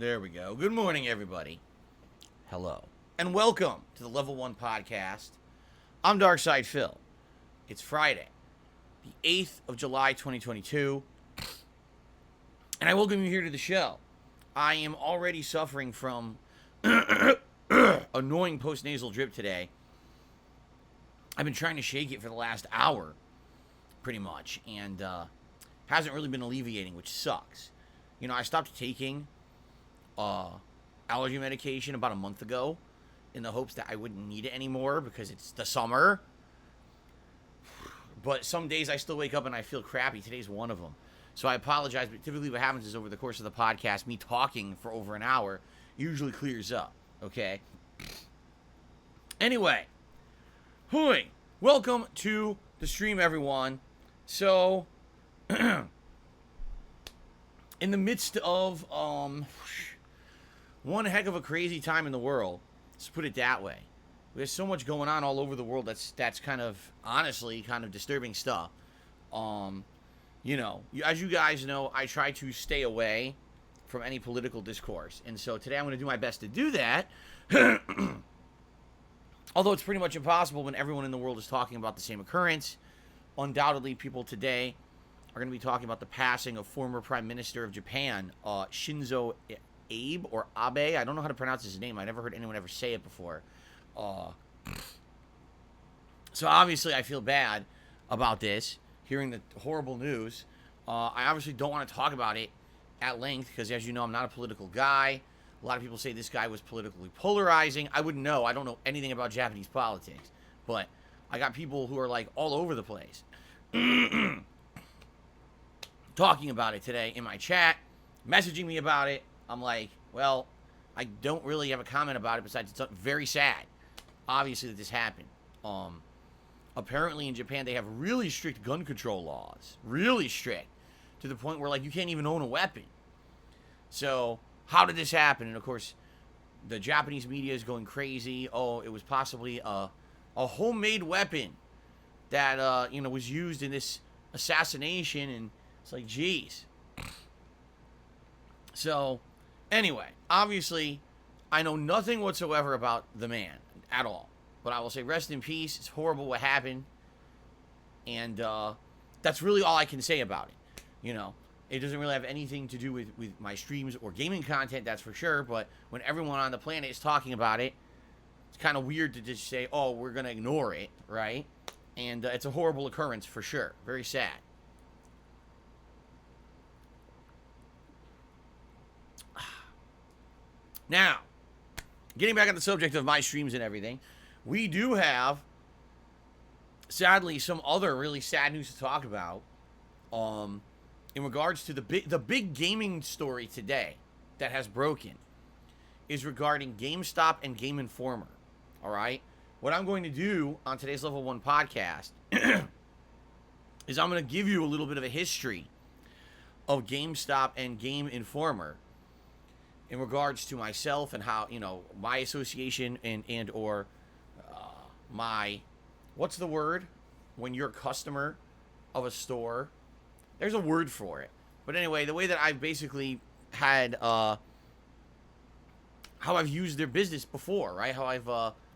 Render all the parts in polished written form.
There we go. Good morning, everybody. Hello. And welcome to the Level 1 Podcast. I'm Darkside Phil. It's Friday, the 8th of July, 2022. And I welcome you here to the show. I am already suffering from annoying post-nasal drip today. I've been trying to shake it for the last hour, pretty much, and hasn't really been alleviating, which sucks. You know, I stopped taking allergy medication about a month ago in the hopes that I wouldn't need it anymore because it's the summer. But some days I still wake up and I feel crappy. Today's one of them. So I apologize, but typically what happens is over the course of the podcast, me talking for over an hour usually clears up, okay? Anyway, welcome to the stream, everyone. So, in the midst of one heck of a crazy time in the world, let's put it that way. There's so much going on all over the world that's kind of, honestly, kind of disturbing stuff. You know, as you guys know, I try to stay away from any political discourse. And so today I'm going to do my best to do that. Although it's pretty much impossible when everyone in the world is talking about the same occurrence. Undoubtedly, people today are going to be talking about the passing of former Prime Minister of Japan, Shinzo Abe or Abe. I don't know how to pronounce his name. I never heard anyone ever say it before. So obviously I feel bad about this, hearing the horrible news. I obviously don't want to talk about it at length because, as you know, I'm not a political guy. A lot of people say this guy was politically polarizing. I wouldn't know. I don't know anything about Japanese politics. But I got people who are like all over the place talking about it today in my chat, messaging me about it. I'm like, well, I don't really have a comment about it besides it's very sad, obviously, that this happened. Apparently in Japan they have really strict gun control laws, really strict, to the point where like you can't even own a weapon. So how did this happen? And of course, the Japanese media is going crazy. Oh, it was possibly a homemade weapon that was used in this assassination, and it's like, geez. So anyway, obviously, I know nothing whatsoever about the man at all. But I will say rest in peace. It's horrible what happened. And that's really all I can say about it. You know, it doesn't really have anything to do with my streams or gaming content, that's for sure. But when everyone on the planet is talking about it, it's kind of weird to just say, oh, we're going to ignore it, right? And it's a horrible occurrence for sure. Very sad. Now, getting back on the subject of my streams and everything, we do have, sadly, some other really sad news to talk about in regards to the big gaming story today that has broken is regarding GameStop and Game Informer, all right? What I'm going to do on today's Level 1 podcast is I'm going to give you a little bit of a history of GameStop and Game Informer in regards to myself and how, you know, my association and or my, what's the word when you're a customer of a store? There's a word for it. But anyway, the way that I've basically had, how I've used their business before, right? How I've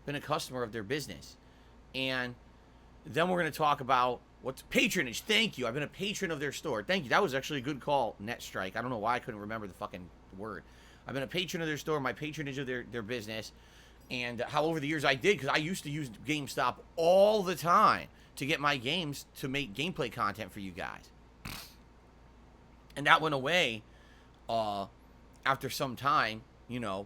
been a customer of their business. And then we're going to talk about what's patronage. Thank you. I've been a patron of their store. Thank you. That was actually a good call, NetStrike. I don't know why I couldn't remember the fucking word. I've been a patron of their store, my patronage of their business, and how over the years I did, because I used to use GameStop all the time to get my games to make gameplay content for you guys. And that went away after some time, you know,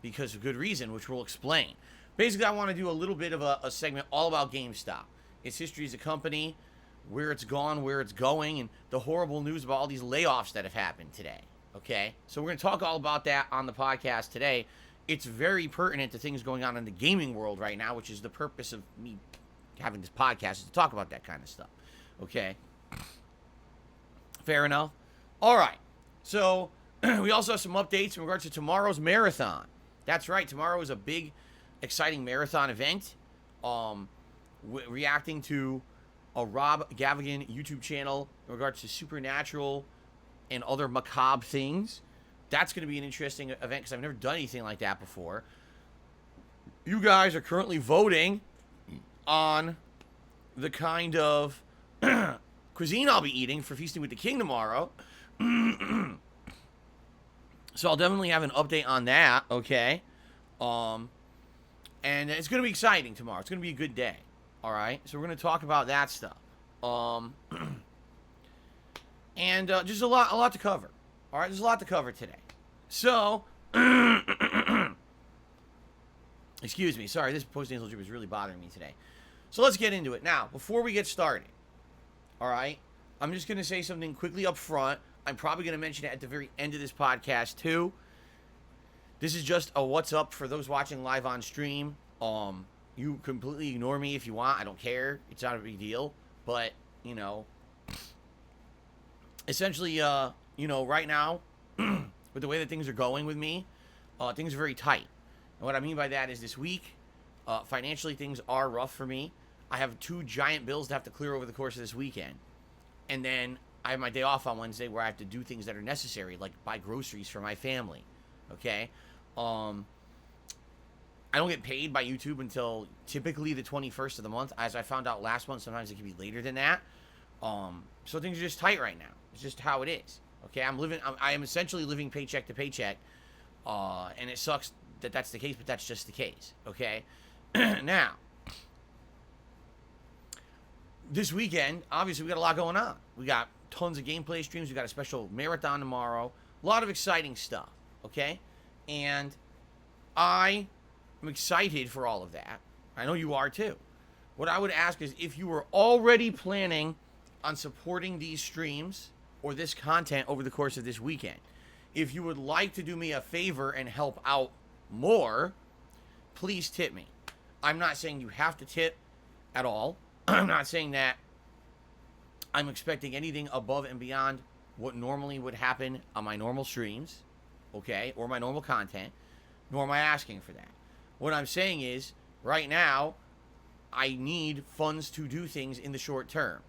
because of good reason, which we'll explain. Basically, I want to do a little bit of a segment all about GameStop, its history as a company, where it's gone, where it's going, and the horrible news about all these layoffs that have happened today. Okay, so we're going to talk all about that on the podcast today. It's very pertinent to things going on in the gaming world right now, which is the purpose of me having this podcast, is to talk about that kind of stuff. Okay, fair enough. All right, so we also have some updates in regards to tomorrow's marathon. That's right, tomorrow is a big, exciting marathon event. Reacting to a Rob Gavigan YouTube channel in regards to supernatural and other macabre things. that's going to be an interesting event because I've never done anything like that before. You guys are currently voting on the kind of cuisine I'll be eating for Feasting with the King tomorrow. So I'll definitely have an update on that, okay? And it's going to be exciting tomorrow. It's going to be a good day, all right? So we're going to talk about that stuff. And just a lot to cover, all right? There's a lot to cover today. So, excuse me. Sorry, this post-nasal drip is really bothering me today. So let's get into it. Now, before we get started, all right, I'm just going to say something quickly up front. I'm probably going to mention it at the very end of this podcast, too. This is just a what's up for those watching live on stream. You completely ignore me if you want. I don't care. It's not a big deal. But, you know, essentially, you know, right now, with the way that things are going with me, things are very tight. And what I mean by that is this week, financially, things are rough for me. I have 2 giant bills to have to clear over the course of this weekend. And then I have my day off on Wednesday where I have to do things that are necessary, like buy groceries for my family. Okay? I don't get paid by YouTube until typically the 21st of the month. As I found out last month, sometimes it can be later than that. So things are just tight right now. It's just how it is. Okay? I am essentially living paycheck to paycheck. And it sucks that that's the case, but that's just the case. Okay? Now, this weekend, obviously, we got a lot going on. We got tons of gameplay streams. We got a special marathon tomorrow. A lot of exciting stuff, okay? And I am excited for all of that. I know you are, too. What I would ask is if you were already planning on supporting these streams or this content over the course of this weekend, if you would like to do me a favor and help out more, please tip me. I'm not saying you have to tip at all. I'm not saying that I'm expecting anything above and beyond what normally would happen on my normal streams, okay, or my normal content, nor am I asking for that. What I'm saying is, right now, I need funds to do things in the short term.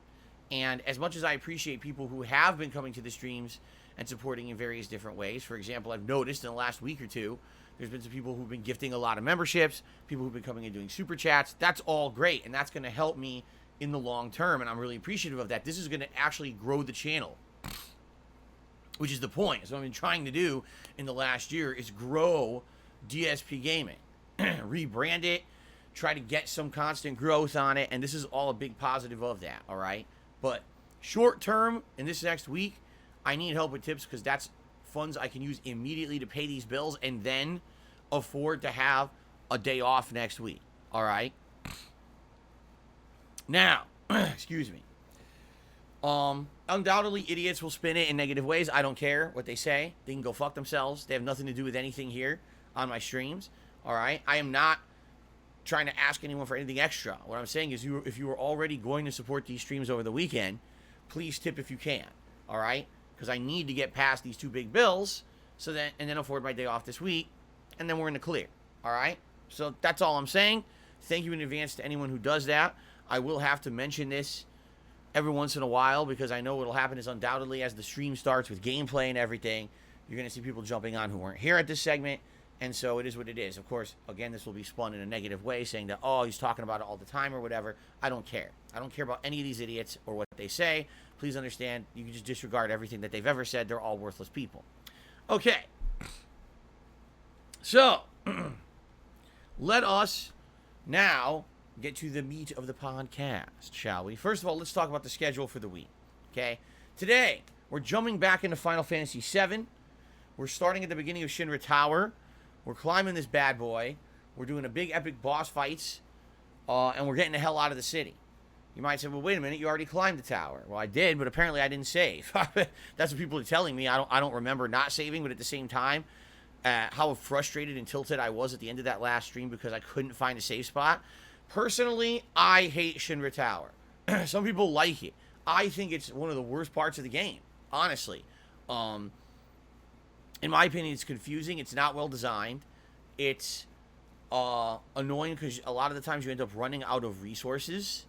And as much as I appreciate people who have been coming to the streams and supporting in various different ways, for example, I've noticed in the last week or two, there's been some people who've been gifting a lot of memberships, people who've been coming and doing super chats. That's all great, and that's going to help me in the long term, and I'm really appreciative of that. This is going to actually grow the channel, which is the point. So what I've been trying to do in the last year is grow DSPGaming, rebrand it, try to get some constant growth on it, and this is all a big positive of that, all right? But short term, in this next week, I need help with tips because that's funds I can use immediately to pay these bills and then afford to have a day off next week. All right. Now, excuse me. Undoubtedly, idiots will spin it in negative ways. I don't care what they say. They can go fuck themselves. They have nothing to do with anything here on my streams. All right. I am not trying to ask anyone for anything extra. What I'm saying is, if you are already going to support these streams over the weekend, please tip if you can. All right. Because I need to get past these 2 big bills, and then afford my day off this week, and then we're in the clear. All right? So that's all I'm saying. Thank you in advance to anyone who does that. I will have to mention this every once in a while because I know what will happen is undoubtedly as the stream starts with gameplay and everything, you're going to see people jumping on who weren't here at this segment, and so it is what it is. Of course, again, this will be spun in a negative way, saying that, oh, he's talking about it all the time or whatever. I don't care. I don't care about any of these idiots or what they say. Please understand, you can just disregard everything that they've ever said. They're all worthless people. Okay. So, let us now get to the meat of the podcast, shall we? First of all, let's talk about the schedule for the week. Okay? Today, we're jumping back into Final Fantasy VII. We're starting at the beginning of Shinra Tower. We're climbing this bad boy. We're doing a big epic boss fights. And we're getting the hell out of the city. You might say, well, wait a minute, you already climbed the tower. Well, I did, but apparently I didn't save. That's what people are telling me. I don't remember not saving, but at the same time, how frustrated and tilted I was at the end of that last stream because I couldn't find a save spot. Personally, I hate Shinra Tower. Some people like it. I think it's one of the worst parts of the game, honestly. In my opinion, it's confusing. It's not well designed. It's annoying because a lot of the times you end up running out of resources.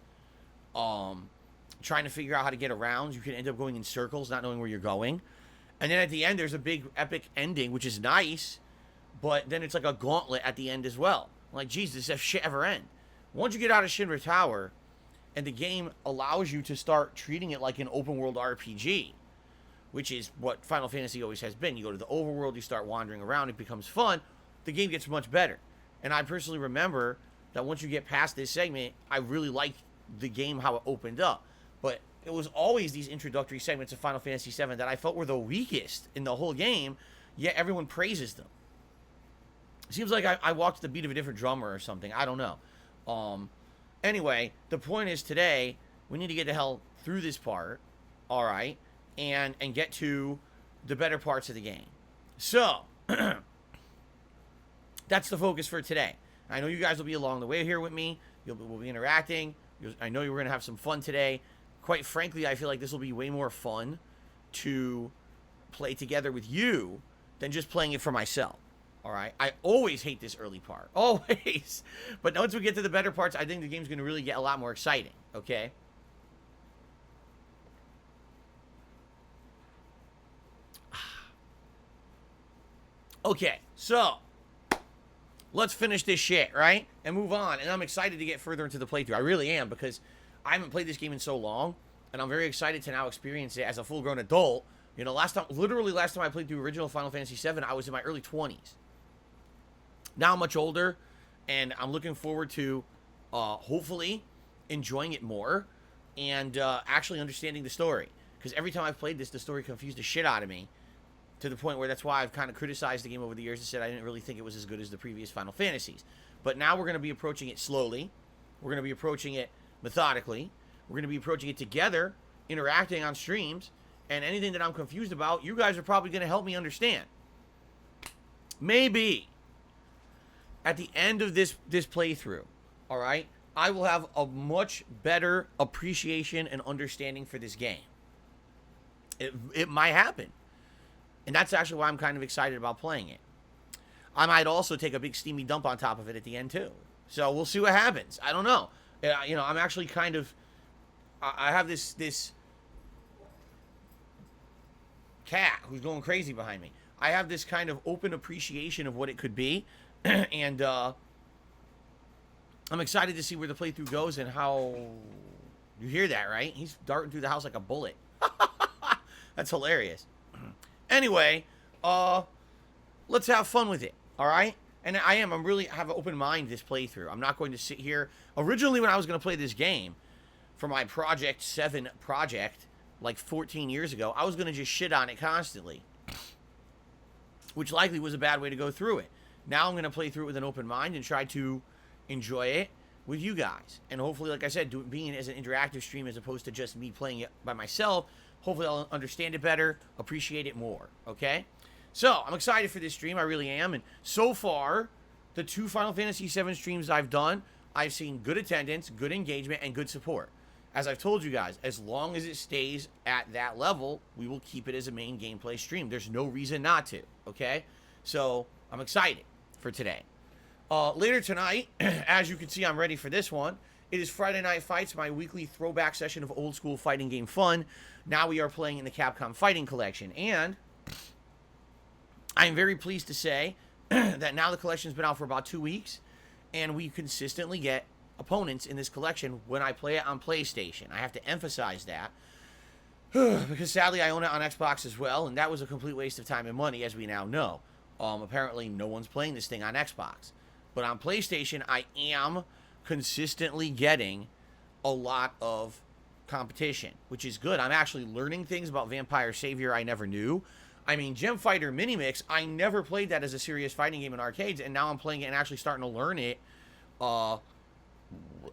Trying to figure out how to get around. You can end up going in circles, not knowing where you're going. And then at the end, there's a big epic ending, which is nice, but then it's like a gauntlet at the end as well. I'm like, geez, does that shit ever end? Once you get out of Shinra Tower, and the game allows you to start treating it like an open world RPG, which is what Final Fantasy always has been. You go to the overworld, you start wandering around, it becomes fun. The game gets much better. And I personally remember that once you get past this segment, I really liked the game, how it opened up. But it was always these introductory segments of Final Fantasy VII that I felt were the weakest in the whole game, yet everyone praises them. It seems like I walked the beat of a different drummer or something. I don't know. Anyway, the point is today, we need to get the hell through this part, all right, and get to the better parts of the game. So, that's the focus for today. I know you guys will be along the way here with me. We'll be interacting. I know you're going to have some fun today. Quite frankly, I feel like this will be way more fun to play together with you than just playing it for myself. All right? I always hate this early part. Always. But once we get to the better parts, I think the game's going to really get a lot more exciting. Okay? Okay, so let's finish this shit, right? And move on. And I'm excited to get further into the playthrough. I really am, because I haven't played this game in so long, and I'm very excited to now experience it as a full-grown adult. You know, literally last time I played through original Final Fantasy VII, I was in my early 20s. Now I'm much older, and I'm looking forward to hopefully enjoying it more and actually understanding the story. Because every time I've played this, the story confused the shit out of me, to the point where that's why I've kind of criticized the game over the years and said I didn't really think it was as good as the previous Final Fantasies. But now we're going to be approaching it slowly. We're going to be approaching it methodically. We're going to be approaching it together, interacting on streams, and anything that I'm confused about, you guys are probably going to help me understand. Maybe at the end of this playthrough, all right, I will have a much better appreciation and understanding for this game. It might happen. And that's actually why I'm kind of excited about playing it. I might also take a big steamy dump on top of it at the end, too. So we'll see what happens. I don't know. You know, I'm actually kind of... I have this cat who's going crazy behind me. I have this kind of open appreciation of what it could be. And I'm excited to see where the playthrough goes and how... You hear that, right? He's darting through the house like a bullet. That's hilarious. Anyway, let's have fun with it, all right? And I'm really have an open mind this playthrough. I'm not going to sit here. Originally, when I was going to play this game for my Project 7 project, like 14 years ago, I was going to just shit on it constantly, which likely was a bad way to go through it. Now I'm going to play through it with an open mind and try to enjoy it with you guys. And hopefully, like I said, being it as an interactive stream as opposed to just me playing it by myself, hopefully I'll understand it better, appreciate it more, okay? So, I'm excited for this stream, I really am, and so far, the 2 Final Fantasy VII streams I've done, I've seen good attendance, good engagement, and good support. As I've told you guys, as long as it stays at that level, we will keep it as a main gameplay stream. There's no reason not to, okay? So, I'm excited for today. Later tonight, as you can see, I'm ready for this one. It is Friday Night Fights, my weekly throwback session of old school fighting game fun. Now we are playing in the Capcom Fighting Collection, and I am very pleased to say that now the collection's been out for about 2 weeks, and we consistently get opponents in this collection when I play it on PlayStation. I have to emphasize that, because sadly I own it on Xbox as well, and that was a complete waste of time and money, as we now know. Apparently no one's playing this thing on Xbox. But on PlayStation, I am consistently getting a lot of competition, which is good. I'm actually learning things about Vampire Savior I never knew. I mean, Gem Fighter Minimix, I never played that as a serious fighting game in arcades, and now I'm playing it and actually starting to learn it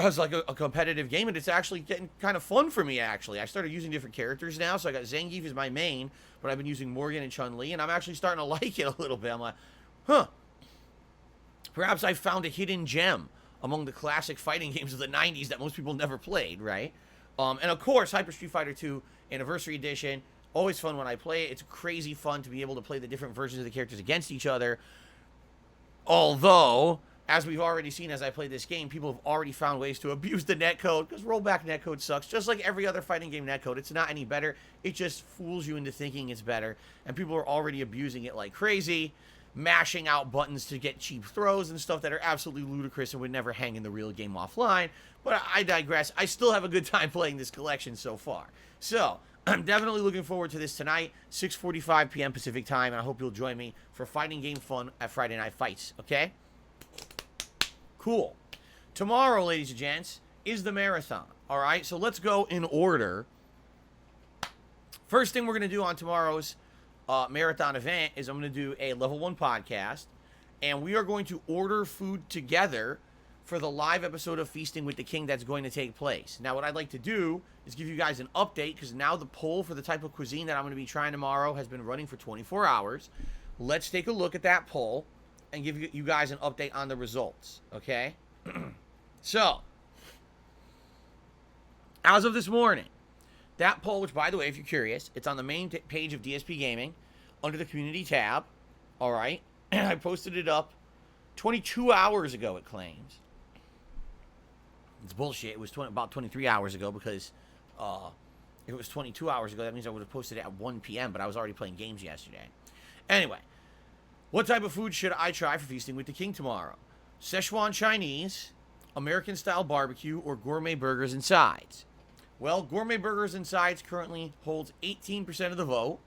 as like a competitive game, and it's actually getting kind of fun for me, actually. I started using different characters now, so I got Zangief as my main, but I've been using Morgan and Chun-Li, and I'm actually starting to like it a little bit. I'm like, huh. Perhaps I found a hidden gem among the classic fighting games of the 90s that most people never played, right? And of course, Hyper Street Fighter 2 Anniversary Edition, always fun when I play it. It's crazy fun to be able to play the different versions of the characters against each other. Although, as we've already seen as I play this game, people have already found ways to abuse the netcode, because rollback netcode sucks. Just like every other fighting game netcode, it's not any better. It just fools you into thinking it's better, and people are already abusing it like crazy, mashing out buttons to get cheap throws and stuff that are absolutely ludicrous and would never hang in the real game offline. But I digress. I still have a good time playing this collection so far. So, I'm definitely looking forward to this tonight, 6:45 p.m. Pacific time, and I hope you'll join me for fighting game fun at Friday Night Fights, okay? Cool. Tomorrow, ladies and gents, is the marathon. All right, so let's go in order. First thing we're going to do on tomorrow's marathon event is I'm going to do a level 1 podcast, and we are going to order food together for the live episode of Feasting with the King that's going to take place. Now, what I'd like to do is give you guys an update, because now the poll for the type of cuisine that I'm going to be trying tomorrow has been running for 24 hours. Let's take a look at that poll and give you guys an update on the results, okay? So, as of this morning, that poll, which, by the way, if you're curious, it's on the main page of DSP Gaming under the community tab, all right? I posted it up 22 hours ago, it claims. It's bullshit. It was about 23 hours ago, because if it was 22 hours ago, that means I would have posted it at 1 p.m., but I was already playing games yesterday. Anyway, what type of food should I try for Feasting with the King tomorrow? Szechuan Chinese, American-style barbecue, or gourmet burgers and sides? Well, gourmet burgers and sides currently holds 18% of the vote.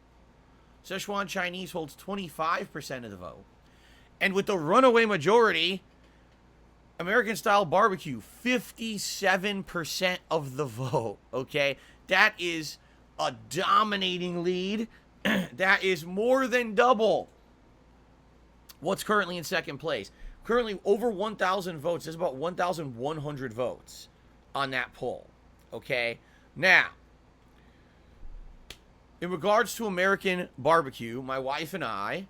Szechuan Chinese holds 25% of the vote. And with the runaway majority, American-style barbecue, 57% of the vote, okay? That is a dominating lead. That is more than double what's currently in second place. Currently over 1,000 votes. There's about 1,100 votes on that poll, okay? Now, in regards to American barbecue, my wife and I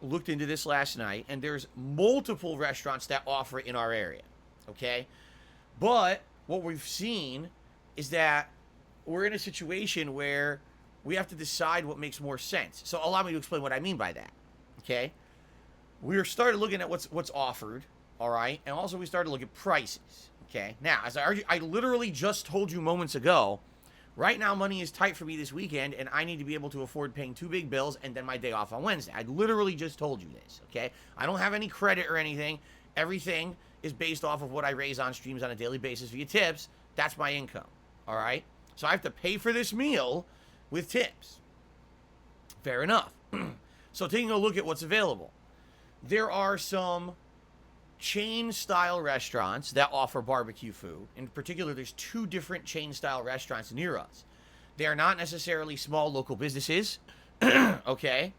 looked into this last night, and there's multiple restaurants that offer it in our area, okay? But what we've seen is that we're in a situation where we have to decide what makes more sense. So allow me to explain what I mean by that, okay? We started looking at what's offered, all right? And also we started looking at prices, okay? Now, as I literally just told you moments ago, right now money is tight for me this weekend, and I need to be able to afford paying 2 big bills and then my day off on Wednesday. I literally just told you this, okay? I don't have any credit or anything. Everything is based off of what I raise on streams on a daily basis via tips. That's my income, all right? So I have to pay for this meal with tips. Fair enough. So taking a look at what's available. There are some chain-style restaurants that offer barbecue food. In particular, there's 2 different chain-style restaurants near us. They are not necessarily small local businesses, okay?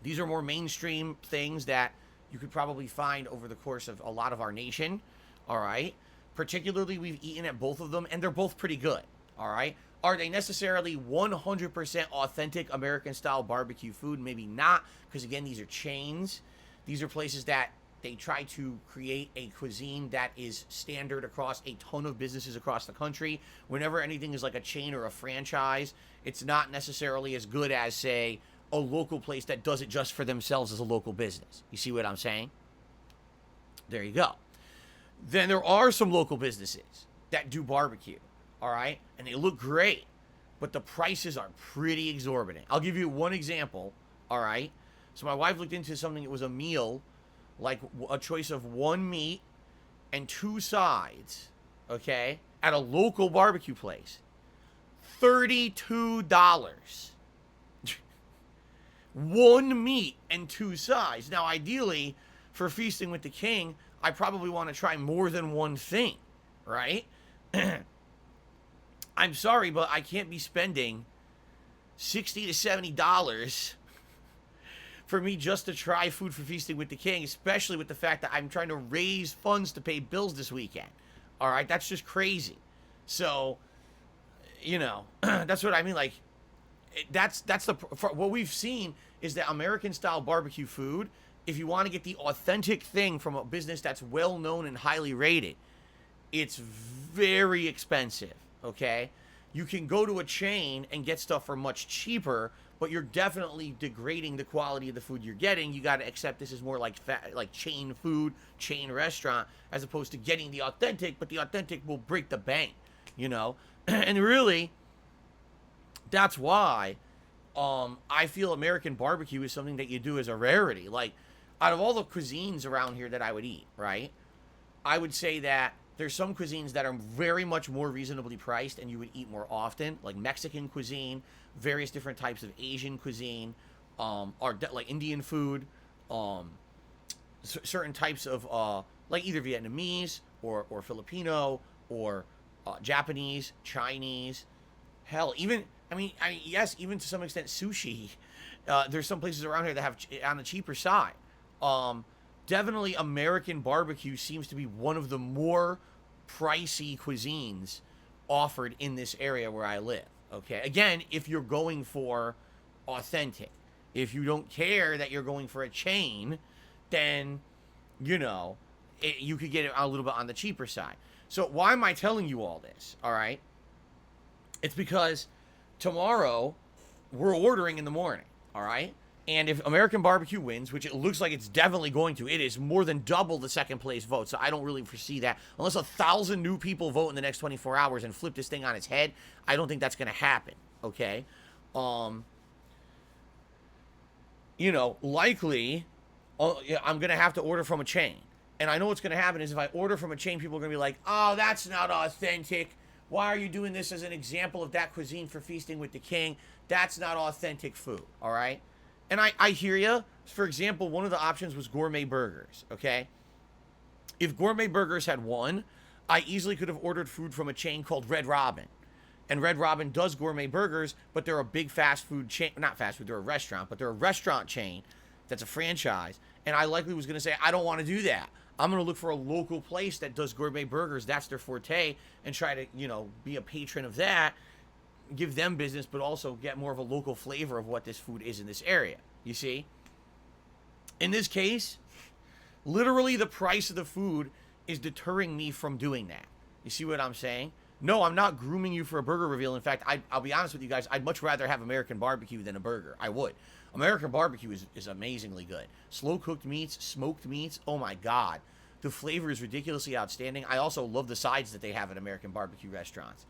These are more mainstream things that you could probably find over the course of a lot of our nation, all right? Particularly, we've eaten at both of them, and they're both pretty good, all right? Are they necessarily 100% authentic American-style barbecue food? Maybe not, because, again, these are chains. These are places that they try to create a cuisine that is standard across a ton of businesses across the country. Whenever anything is like a chain or a franchise, it's not necessarily as good as, say, a local place that does it just for themselves as a local business. You see what I'm saying? There you go. Then there are some local businesses that do barbecue, all right? And they look great, but the prices are pretty exorbitant. I'll give you one example, all right? So my wife looked into something. It was a meal, like a choice of 1 meat and 2 sides, okay, at a local barbecue place. $32. 1 meat and 2 sides. Now, ideally, for Feasting with the King, I probably want to try more than one thing, right? I'm sorry, but I can't be spending $60 to $70 for me just to try food for Feasting with the King, especially with the fact that I'm trying to raise funds to pay bills this weekend. All right, that's just crazy. So, you know, that's what I mean. Like, what we've seen is that American-style barbecue food, if you want to get the authentic thing from a business that's well-known and highly rated, it's very expensive, okay? You can go to a chain and get stuff for much cheaper, but you're definitely degrading the quality of the food you're getting. You got to accept this is more like like chain food, chain restaurant, as opposed to getting the authentic, but the authentic will break the bank, you know? And really, that's why I feel American barbecue is something that you do as a rarity. Like, out of all the cuisines around here that I would eat, right, I would say that there's some cuisines that are very much more reasonably priced and you would eat more often, like Mexican cuisine, various different types of Asian cuisine, like Indian food, certain types of like either Vietnamese or Filipino or Japanese, Chinese, hell, even yes, even to some extent sushi. There's some places around here that have on the cheaper side. Definitely American barbecue seems to be one of the more pricey cuisines offered in this area where I live. Okay, again, if you're going for authentic, if you don't care that you're going for a chain, then you know you could get it a little bit on the cheaper side. So why am I telling you all this? All right, it's because tomorrow we're ordering in the morning. All right. And if American Barbecue wins, which it looks like it's definitely going to, it is more than double the second place vote. So I don't really foresee that. Unless 1,000 new people vote in the next 24 hours and flip this thing on its head, I don't think that's going to happen. Okay? You know, likely, I'm going to have to order from a chain. And I know what's going to happen is if I order from a chain, people are going to be like, oh, that's not authentic. Why are you doing this as an example of that cuisine for Feasting with the King? That's not authentic food. All right? And I hear you. For example, one of the options was gourmet burgers, okay? If gourmet burgers had won, I easily could have ordered food from a chain called Red Robin. And Red Robin does gourmet burgers, but they're a big fast food chain. Not fast food, they're a restaurant, but they're a restaurant chain that's a franchise. And I likely was going to say, I don't want to do that. I'm going to look for a local place that does gourmet burgers. That's their forte. And try to, you know, be a patron of that. Give them business, but also get more of a local flavor of what this food is in this area. You see? In this case, literally the price of the food is deterring me from doing that. You see what I'm saying? No, I'm not grooming you for a burger reveal. In fact, I'll be honest with you guys, I'd much rather have American barbecue than a burger. I would. American barbecue is amazingly good. Slow-cooked meats, smoked meats, oh my God. The flavor is ridiculously outstanding. I also love the sides that they have at American barbecue restaurants.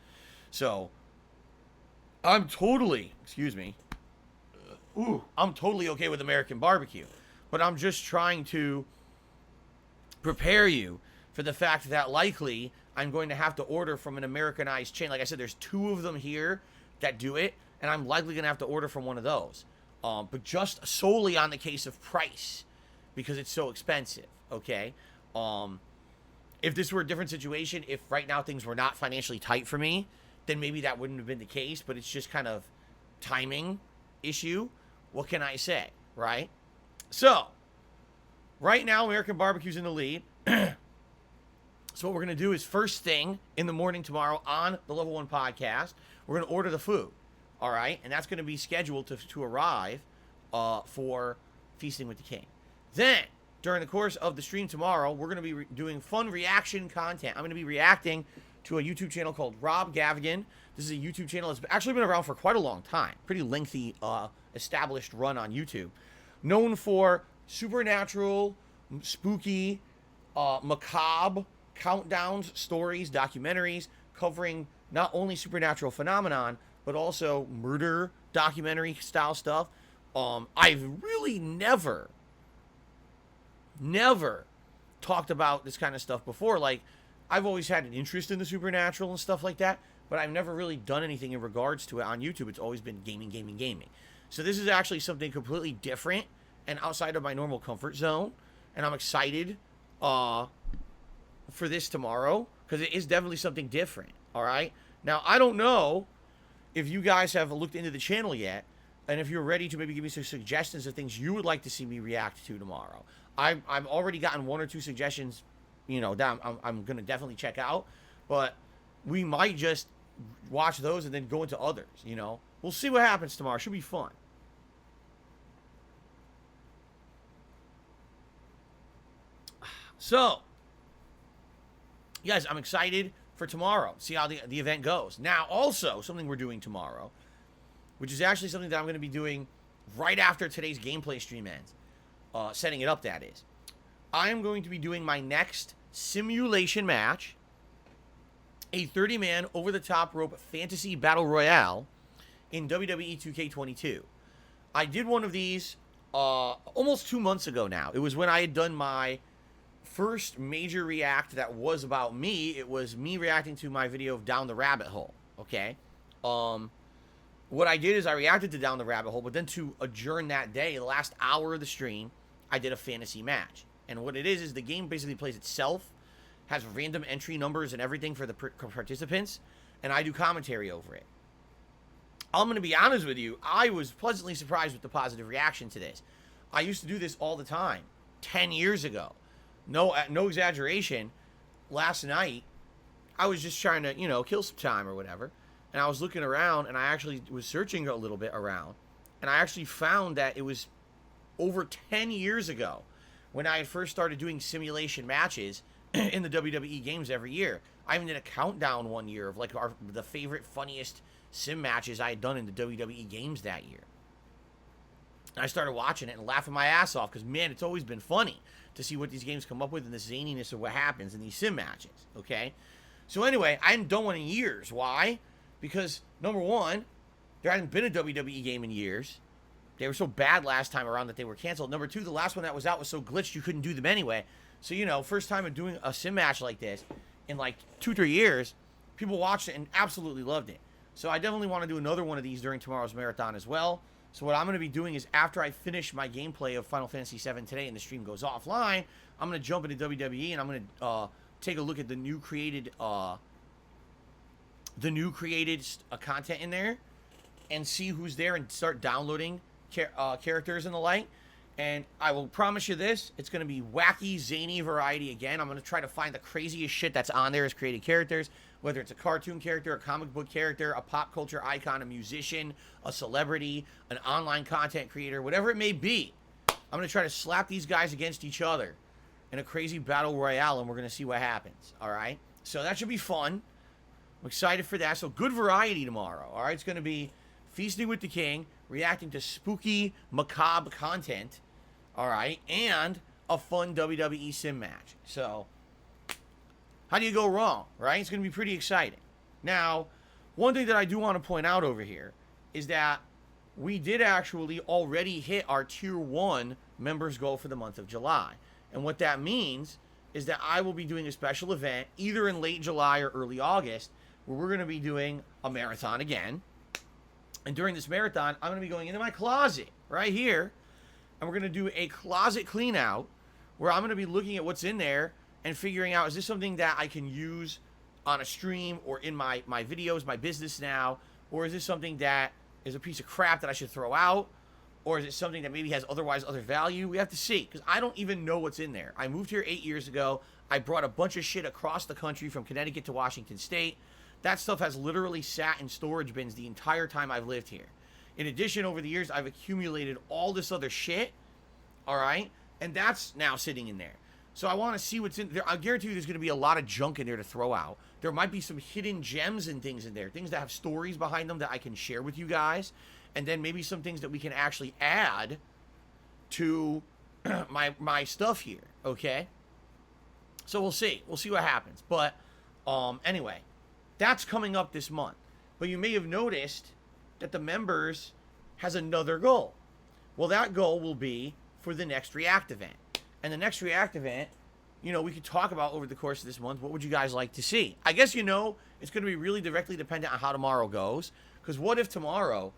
So, I'm totally okay with American barbecue. But I'm just trying to prepare you for the fact that likely I'm going to have to order from an Americanized chain. Like I said, there's 2 of them here that do it, and I'm likely going to have to order from one of those. But just solely on the case of price, because it's so expensive, okay? If this were a different situation, if right now things were not financially tight for me, then maybe that wouldn't have been the case, but it's just kind of timing issue. What can I say, right? So, right now, American Barbecue's in the lead. So what we're going to do is first thing in the morning tomorrow on the Level 1 podcast, we're going to order the food, all right? And that's going to be scheduled to arrive for Feasting with the King. Then, during the course of the stream tomorrow, we're going to be doing fun reaction content. I'm going to be reacting to a YouTube channel called Rob Gavigan. This is a YouTube channel that's actually been around for quite a long time. Pretty lengthy, established run on YouTube. Known for supernatural, spooky, macabre countdowns, stories, documentaries, covering not only supernatural phenomenon, but also murder documentary style stuff. I've really never talked about this kind of stuff before. Like, I've always had an interest in the supernatural and stuff like that, but I've never really done anything in regards to it on YouTube. It's always been gaming. So this is actually something completely different and outside of my normal comfort zone, and I'm excited for this tomorrow because it is definitely something different. All right. Now, I don't know if you guys have looked into the channel yet, and if you're ready to maybe give me some suggestions of things you would like to see me react to tomorrow. I've already gotten 1 or 2 suggestions, you know, that I'm going to definitely check out, but we might just watch those and then go into others, you know. We'll see what happens tomorrow. Should be fun. So, you guys, I'm excited for tomorrow. See how the event goes. Now, also, something we're doing tomorrow which is actually something that I'm going to be doing right after today's gameplay stream ends. Setting it up, that is. I am going to be doing my next simulation match, a 30-man over-the-top rope fantasy battle royale in WWE 2K22. I did one of these almost 2 months ago now. It was when I had done my first major react that was about me. It was me reacting to my video of Down the Rabbit Hole, okay? What I did is I reacted to Down the Rabbit Hole, but then to adjourn that day, the last hour of the stream, I did a fantasy match. And what it is the game basically plays itself, has random entry numbers and everything for the participants, and I do commentary over it. I'm going to be honest with you, I was pleasantly surprised with the positive reaction to this. I used to do this all the time, 10 years ago. No exaggeration. Last night, I was just trying to, kill some time or whatever. And I was looking around, and I actually was searching a little bit around. And I actually found that it was over 10 years ago when I had first started doing simulation matches in the WWE games every year. I even did a countdown one year of the favorite, funniest sim matches I had done in the WWE games that year. And I started watching it and laughing my ass off because, man, it's always been funny to see what these games come up with and the zaniness of what happens in these sim matches, okay? So anyway, I hadn't done one in years. Why? Because, number one, there hadn't been a WWE game in years. They were so bad last time around that they were canceled. Number two, the last one that was out was so glitched you couldn't do them anyway. So, first time of doing a sim match like this in 2-3 years, people watched it and absolutely loved it. So I definitely want to do another one of these during tomorrow's marathon as well. So what I'm going to be doing is after I finish my gameplay of Final Fantasy VII today and the stream goes offline, I'm going to jump into WWE and I'm going to take a look at the new created content in there and see who's there and start downloading characters and the like. And I will promise you this, it's going to be wacky, zany variety again. I'm going to try to find the craziest shit that's on there as created characters, whether it's a cartoon character, a comic book character, a pop culture icon, a musician, a celebrity, an online content creator, whatever it may be. I'm going to try to slap these guys against each other in a crazy battle royale, and we're going to see what happens, all right? So that should be fun. I'm excited for that. So good variety tomorrow, all right? It's going to be Feasting with the King, reacting to spooky, macabre content, all right, and a fun WWE sim match. So, how do you go wrong, right? It's going to be pretty exciting. Now, one thing that I do want to point out over here is that we did actually already hit our Tier 1 members goal for the month of July. And what that means is that I will be doing a special event either in late July or early August where we're going to be doing a marathon again. And during this marathon, I'm going to be going into my closet right here, and we're going to do a closet clean out where I'm going to be looking at what's in there and figuring out, is this something that I can use on a stream or in my videos, my business now, or is this something that is a piece of crap that I should throw out, or is it something that maybe has other value? We have to see, because I don't even know what's in there. I moved here 8 years ago. I brought a bunch of shit across the country from Connecticut to Washington State. That stuff has literally sat in storage bins the entire time I've lived here. In addition, over the years, I've accumulated all this other shit, all right? And that's now sitting in there. So I want to see what's in there. I guarantee you there's going to be a lot of junk in there to throw out. There might be some hidden gems and things in there, things that have stories behind them that I can share with you guys, and then maybe some things that we can actually add to my stuff here, okay? So we'll see. We'll see what happens. But anyway, that's coming up this month. But you may have noticed that the members has another goal. Well, that goal will be for the next React event. And the next React event, we could talk about over the course of this month, what would you guys like to see? I guess, it's going to be really directly dependent on how tomorrow goes. Because what if tomorrow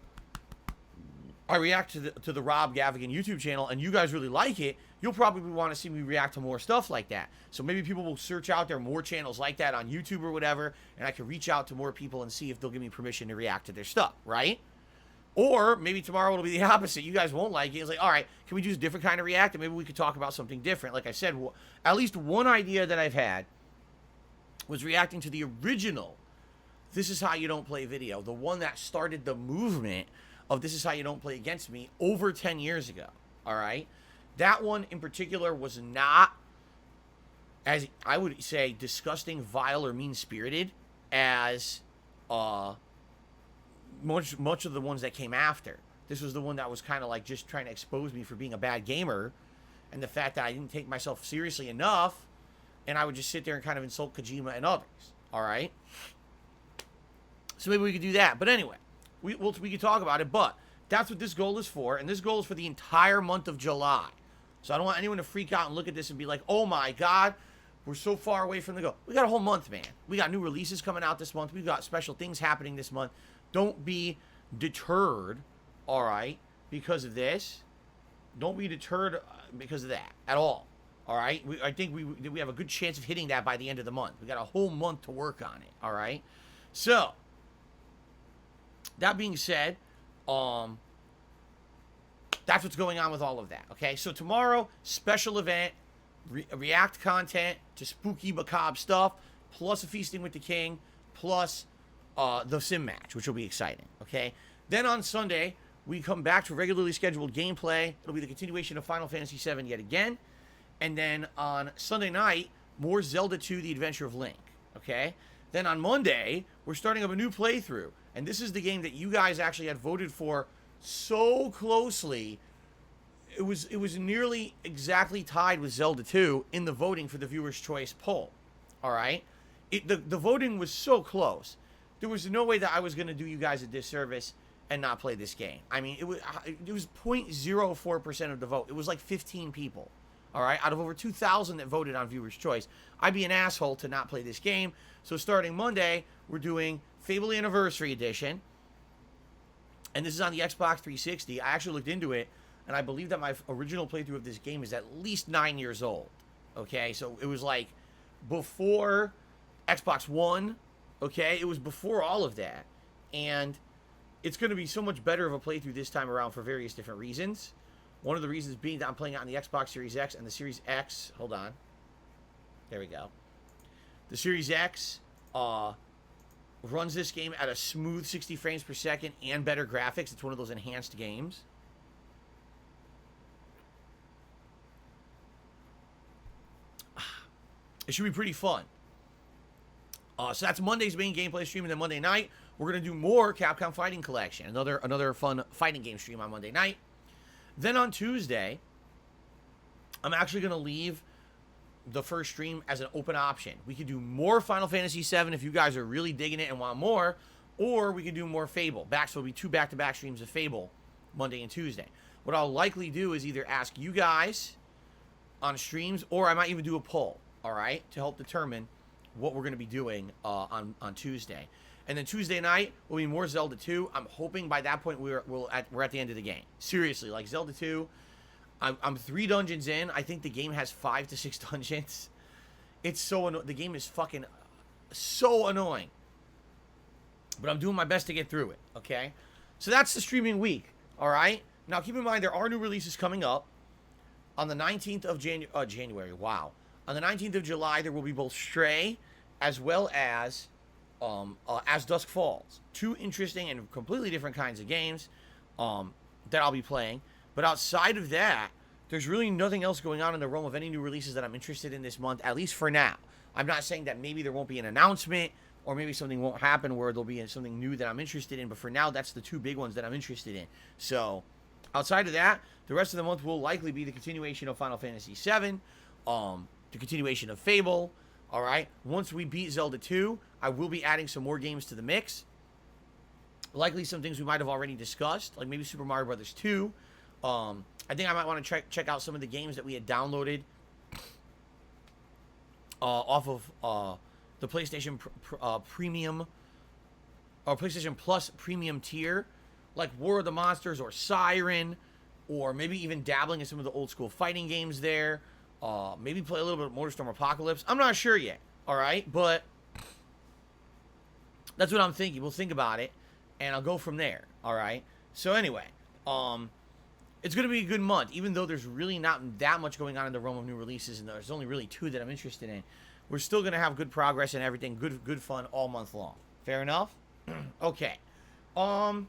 I react to the Rob Gavigan YouTube channel and you guys really like it? You'll probably want to see me react to more stuff like that. So maybe people will search out there more channels like that on YouTube or whatever, and I can reach out to more people and see if they'll give me permission to react to their stuff, right? Or maybe tomorrow it'll be the opposite. You guys won't like it. It's like, all right, can we do a different kind of react? And maybe we could talk about something different. Like I said, at least one idea that I've had was reacting to the original This Is How You Don't Play video, the one that started the movement of This Is How You Don't Play Against Me over 10 years ago, all right? That one in particular was not, as I would say, disgusting, vile, or mean-spirited as much of the ones that came after. This was the one that was kind of like just trying to expose me for being a bad gamer, and the fact that I didn't take myself seriously enough, and I would just sit there and kind of insult Kojima and others. All right. So maybe we could do that. But anyway, we could talk about it. But that's what this goal is for, and this goal is for the entire month of July. So I don't want anyone to freak out and look at this and be like, "Oh my God, we're so far away from the goal." We got a whole month, man. We got new releases coming out this month. We've got special things happening this month. Don't be deterred, all right, because of this. Don't be deterred because of that at all, all right? I think we have a good chance of hitting that by the end of the month. We got a whole month to work on it, all right? So, that being said, that's what's going on with all of that, okay? So tomorrow, special event, react content to spooky, macabre stuff, plus a Feasting with the King, plus the sim match, which will be exciting, okay? Then on Sunday, we come back to regularly scheduled gameplay. It'll be the continuation of Final Fantasy VII yet again. And then on Sunday night, more Zelda 2, The Adventure of Link, okay? Then on Monday, we're starting up a new playthrough. And this is the game that you guys actually had voted for so closely. It was nearly exactly tied with Zelda 2 in the voting for the Viewer's Choice poll, all right? The voting was so close. There was no way that I was going to do you guys a disservice and not play this game. I mean, it was 0.04% of the vote. It was like 15 people, all right, out of over 2,000 that voted on Viewer's Choice. I'd be an asshole to not play this game. So starting Monday, we're doing Fable Anniversary Edition, and this is on the Xbox 360. I actually looked into it, and I believe that my original playthrough of this game is at least 9 years old, okay? So it was like before Xbox One, okay? It was before all of that, and it's going to be so much better of a playthrough this time around for various different reasons. One of the reasons being that I'm playing it on the Xbox Series X, and the Series X, hold on. There we go. The Series X runs this game at a smooth 60 frames per second and better graphics. It's one of those enhanced games. It should be pretty fun. So that's Monday's main gameplay stream, and then Monday night, we're going to do more Capcom Fighting Collection. Another fun fighting game stream on Monday night. Then on Tuesday, I'm actually going to leave the first stream as an open option. We could do more Final Fantasy VII if you guys are really digging it and want more, or we could do more Fable. So it'll be 2 back-to-back streams of Fable, Monday and Tuesday. What I'll likely do is either ask you guys on streams, or I might even do a poll, all right, to help determine what we're going to be doing on Tuesday. And then Tuesday night will be more Zelda 2. I'm hoping by that point we're at the end of the game. Seriously, like Zelda 2, I'm 3 dungeons in. I think the game has 5 to 6 dungeons. It's so annoying. The game is fucking so annoying. But I'm doing my best to get through it, okay? So that's the streaming week, all right? Now, keep in mind, there are new releases coming up. On the 19th of January, wow. On the 19th of July, there will be both Stray as well as Dusk Falls. 2 interesting and completely different kinds of games that I'll be playing. But outside of that, there's really nothing else going on in the realm of any new releases that I'm interested in this month, at least for now. I'm not saying that maybe there won't be an announcement, or maybe something won't happen where there'll be something new that I'm interested in, but for now, that's the 2 big ones that I'm interested in. So, outside of that, the rest of the month will likely be the continuation of Final Fantasy VII, the continuation of Fable, all right? Once we beat Zelda 2, I will be adding some more games to the mix. Likely some things we might have already discussed, like maybe Super Mario Bros. 2. I think I might want to check out some of the games that we had downloaded off of the PlayStation Premium or PlayStation Plus Premium tier, like War of the Monsters or Siren, or maybe even dabbling in some of the old school fighting games there. Maybe play a little bit of MotorStorm Apocalypse. I'm not sure yet, all right? But that's what I'm thinking. We'll think about it, and I'll go from there, all right? So anyway, it's going to be a good month, even though there's really not that much going on in the realm of new releases, and there's only really 2 that I'm interested in. We're still going to have good progress and everything, good fun all month long. Fair enough? Okay. So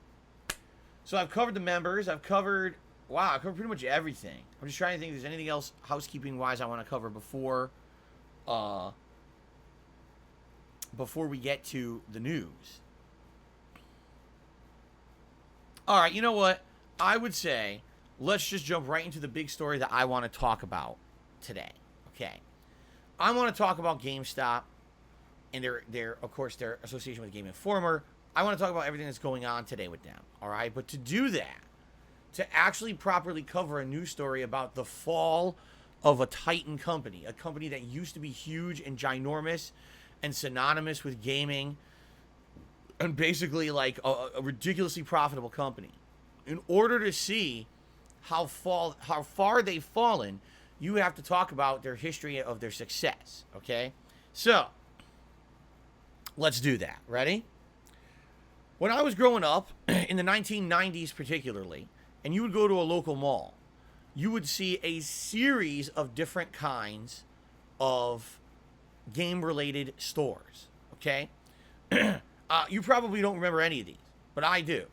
I've covered the members. I've covered pretty much everything. I'm just trying to think if there's anything else housekeeping-wise I want to cover before we get to the news. All right, you know what? I would say let's just jump right into the big story that I want to talk about today. Okay. I want to talk about GameStop and their of course their association with Game Informer. I want to talk about everything that's going on today with them. All right, but to do that, to actually properly cover a news story about the fall of a titan company, a company that used to be huge and ginormous and synonymous with gaming and basically like a ridiculously profitable company. In order to see how far they've fallen, you have to talk about their history of their success, okay? So, let's do that. Ready? When I was growing up, in the 1990s particularly, and you would go to a local mall, you would see a series of different kinds of game-related stores, okay? You probably don't remember any of these, but I do.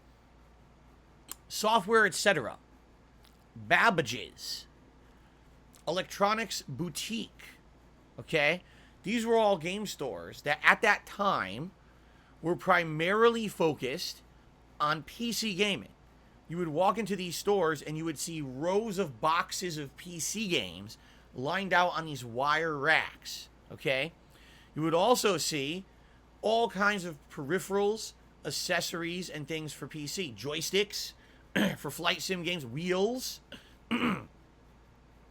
Software, etc. Babbage's. Electronics Boutique, okay? These were all game stores that at that time were primarily focused on PC gaming. You would walk into these stores and you would see rows of boxes of PC games lined out on these wire racks, okay? You would also see all kinds of peripherals, accessories, and things for PC. Joysticks for flight sim games, wheels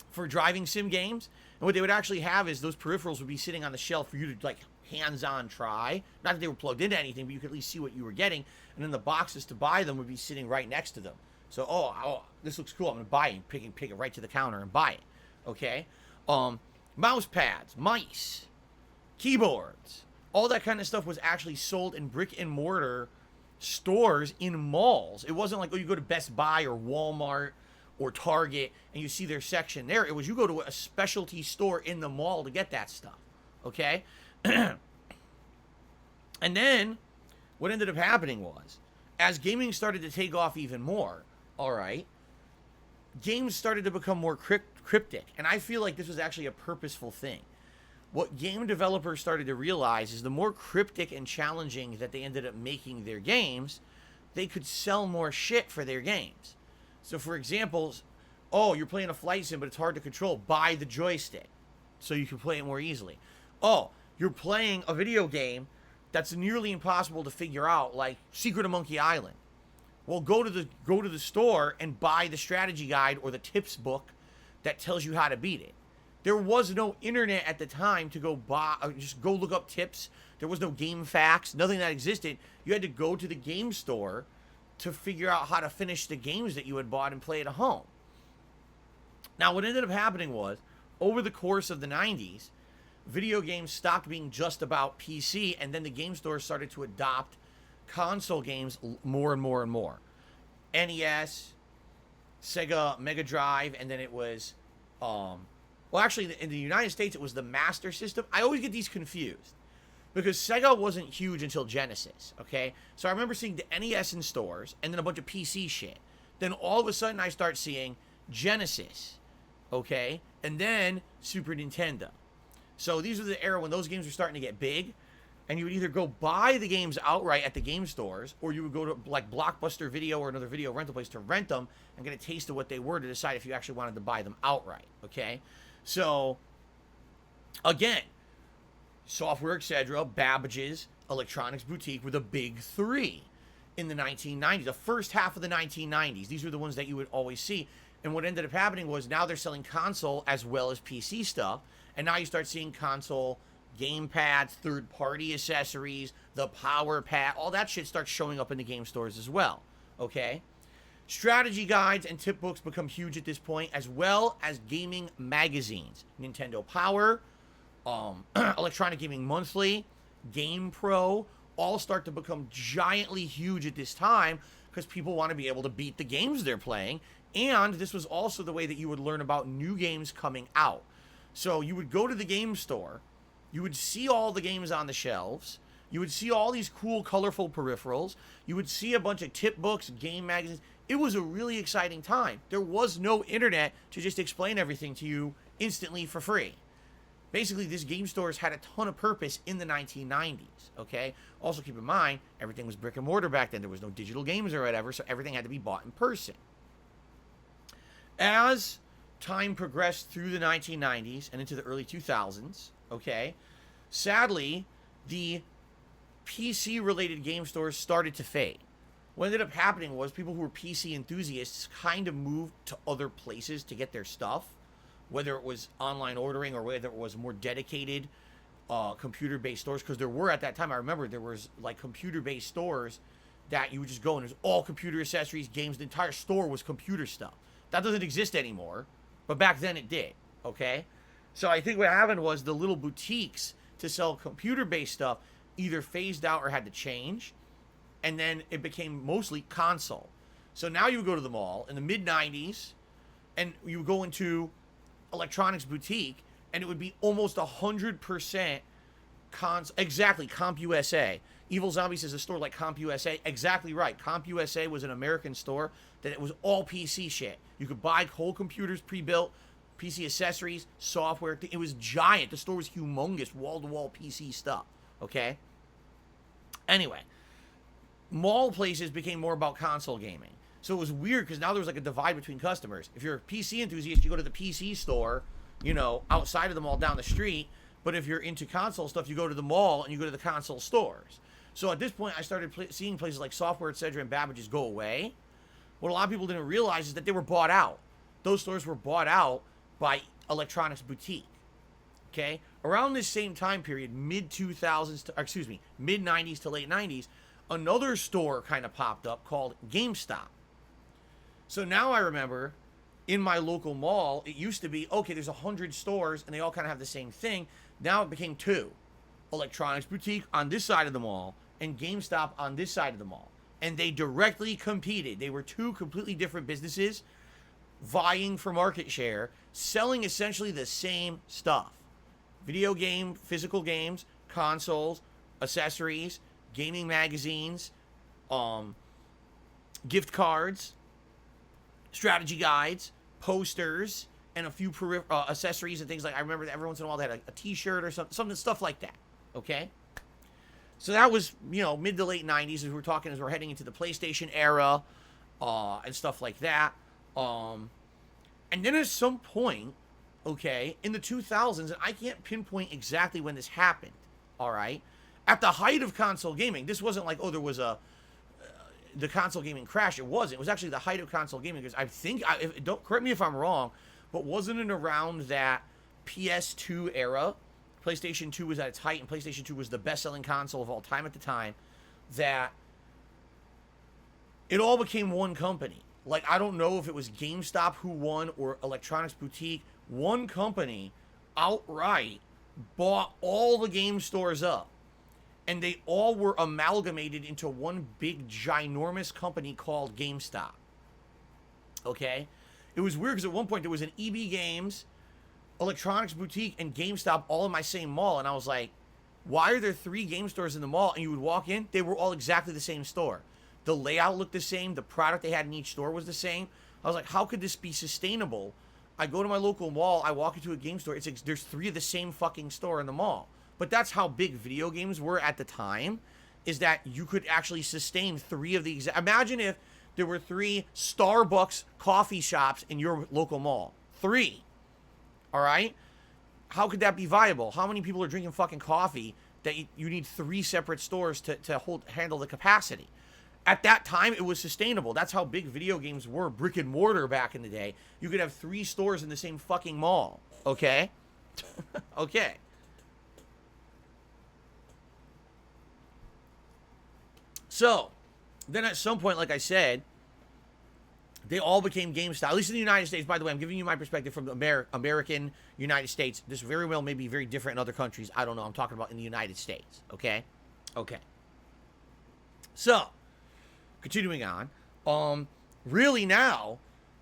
for driving sim games. And what they would actually have is those peripherals would be sitting on the shelf for you to like hands-on try. Not that they were plugged into anything, but you could at least see what you were getting. And then the boxes to buy them would be sitting right next to them. So, oh, this looks cool. I'm going to buy it. Pick it right to the counter and buy it. Okay? Mouse pads, mice, keyboards, all that kind of stuff was actually sold in brick and mortar stores in malls. It wasn't like, oh, you go to Best Buy or Walmart or Target and you see their section there. It was you go to a specialty store in the mall to get that stuff. Okay? And then what ended up happening was, as gaming started to take off even more, all right, games started to become more cryptic. And I feel like this was actually a purposeful thing. What game developers started to realize is the more cryptic and challenging that they ended up making their games, they could sell more shit for their games. So, for example, oh, you're playing a flight sim, but it's hard to control. Buy the joystick so you can play it more easily. Oh, you're playing a video game that's nearly impossible to figure out, like Secret of Monkey Island. Well, go to the store and buy the strategy guide or the tips book that tells you how to beat it. There was no internet at the time to go buy, just go look up tips. There was no game facts, nothing that existed. You had to go to the game store to figure out how to finish the games that you had bought and play at home. Now, what ended up happening was, over the course of the 90s, video games stopped being just about PC, and then the game stores started to adopt console games more and more and more. NES, Sega Mega Drive, and then it was, well, actually, in the United States, it was the Master System. I always get these confused because Sega wasn't huge until Genesis, okay? So I remember seeing the NES in stores and then a bunch of PC shit. Then all of a sudden, I start seeing Genesis, okay? And then Super Nintendo. So these were the era when those games were starting to get big, and you would either go buy the games outright at the game stores, or you would go to like Blockbuster Video or another video rental place to rent them and get a taste of what they were to decide if you actually wanted to buy them outright, okay? So, again, Software, etc., Babbage's, Electronics Boutique were the big three in the 1990s, the first half of the 1990s. These were the ones that you would always see. And what ended up happening was now they're selling console as well as PC stuff. And now you start seeing console game pads, third-party accessories, the power pad, all that shit starts showing up in the game stores as well, okay? Strategy guides and tip books become huge at this point, as well as gaming magazines. Nintendo Power, Electronic Gaming Monthly, Game Pro, all start to become giantly huge at this time because people want to be able to beat the games they're playing. And this was also the way that you would learn about new games coming out. So you would go to the game store, you would see all the games on the shelves, you would see all these cool, colorful peripherals, you would see a bunch of tip books, game magazines. It was a really exciting time. There was no internet to just explain everything to you instantly for free. basically, this game stores had a ton of purpose in the 1990s, okay? Also, keep in mind, everything was brick and mortar back then. There was no digital games or whatever, so everything had to be bought in person. As time progressed through the 1990s and into the early 2000s, okay, sadly, the PC-related game stores started to fade. What ended up happening was people who were PC enthusiasts kind of moved to other places to get their stuff, whether it was online ordering or whether it was more dedicated computer-based stores, because there were at that time, I remember there was like computer-based stores that you would just go and it was all computer accessories, games, the entire store was computer stuff. That doesn't exist anymore, but back then it did, okay? So I think what happened was the little boutiques to sell computer-based stuff either phased out or had to change, and then it became mostly console. So now you would go to the mall in the mid-90s, and you would go into electronics boutique, and it would be almost 100% exactly, CompUSA. Evil Zombie says a store like CompUSA. Exactly right. CompUSA was an American store that it was all PC shit. You could buy whole computers pre-built, PC accessories, software. It was giant. The store was humongous, wall-to-wall PC stuff. Okay? Anyway, mall places became more about console gaming. So it was weird because now there was like a divide between customers. If you're a PC enthusiast, you go to the PC store, you know, outside of the mall down the street. But if you're into console stuff, you go to the mall and you go to the console stores. So at this point, I started seeing places like Software, etc., and Babbage's go away. What a lot of people didn't realize is that they were bought out. Those stores were bought out by Electronics Boutique. Okay? Around this same time period, mid-2000s to, mid-90s to late 90s, another store kind of popped up called Gamestop. So now I remember in my local mall, it used to be, okay, there's 100 stores and they all kind of have the same thing. Now it became two. Electronics Boutique on this side of the mall and GameStop on this side of the mall. And they directly competed. They were two completely different businesses vying for market share, selling essentially the same stuff. Video game, physical games, consoles, accessories, gaming magazines, gift cards, strategy guides, posters, and a few accessories and things like. I remember that every once in a while they had a t-shirt or something stuff like that. Okay, so that was, you know, mid to late 90s as we're talking, as we're heading into the PlayStation era and stuff like that. And then at some point, okay, in the 2000s, and I can't pinpoint exactly when this happened, all right, at the height of console gaming, this wasn't like, oh, there was the console gaming crash. It wasn't. It was actually the height of console gaming, because I think, don't correct me if I'm wrong, but wasn't it around that PS2 era? PlayStation 2 was at its height, and PlayStation 2 was the best-selling console of all time at the time, that it all became one company. Like, I don't know if it was GameStop who won or Electronics Boutique. One company outright bought all the game stores up, and they all were amalgamated into one big, ginormous company called GameStop. Okay? It was weird because at one point there was an EB Games, Electronics Boutique, and GameStop all in my same mall, and I was like, why are there 3 game stores in the mall? And you would walk in, they were all exactly the same store. The layout looked the same, the product they had in each store was the same. I was like, how could this be sustainable? I go to my local mall, I walk into a game store, it's like, there's 3 of the same fucking store in the mall. But that's how big video games were at the time, is that you could actually sustain 3 of the exact. Imagine if there were 3 Starbucks coffee shops in your local mall. 3. All right? How could that be viable? How many people are drinking fucking coffee that you need 3 separate stores to handle the capacity? At that time, it was sustainable. That's how big video games were, brick and mortar back in the day. You could have 3 stores in the same fucking mall. Okay? Okay. So, then at some point, like I said, they all became GameStop, at least in the United States. By the way, I'm giving you my perspective from the American United States. This very well may be very different in other countries. I don't know. I'm talking about in the United States. Okay? Okay. So, continuing on. Really now,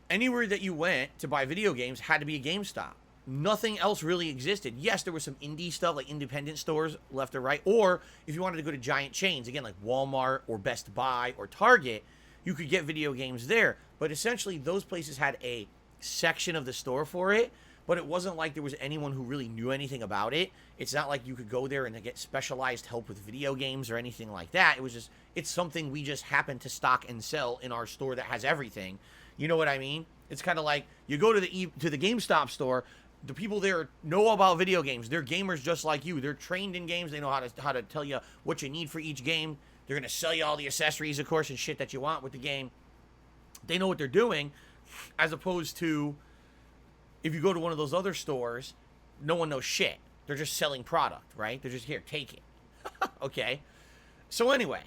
anywhere that you went to buy video games had to be a GameStop. Nothing else really existed. Yes, there was some indie stuff, like independent stores left or right. Or if you wanted to go to giant chains, again, like Walmart or Best Buy or Target, you could get video games there. But essentially, those places had a section of the store for it. but it wasn't like there was anyone who really knew anything about it. It's not like you could go there and get specialized help with video games or anything like that. It was just, it's something we just happen to stock and sell in our store that has everything. You know what I mean? It's kind of like you go to the GameStop store. The people there know about video games. They're gamers just like you. They're trained in games. They know how to tell you what you need for each game. They're going to sell you all the accessories, of course, and shit that you want with the game. They know what they're doing, as opposed to if you go to one of those other stores, no one knows shit. They're just selling product, right? They're just, here, take it. Okay? So anyway,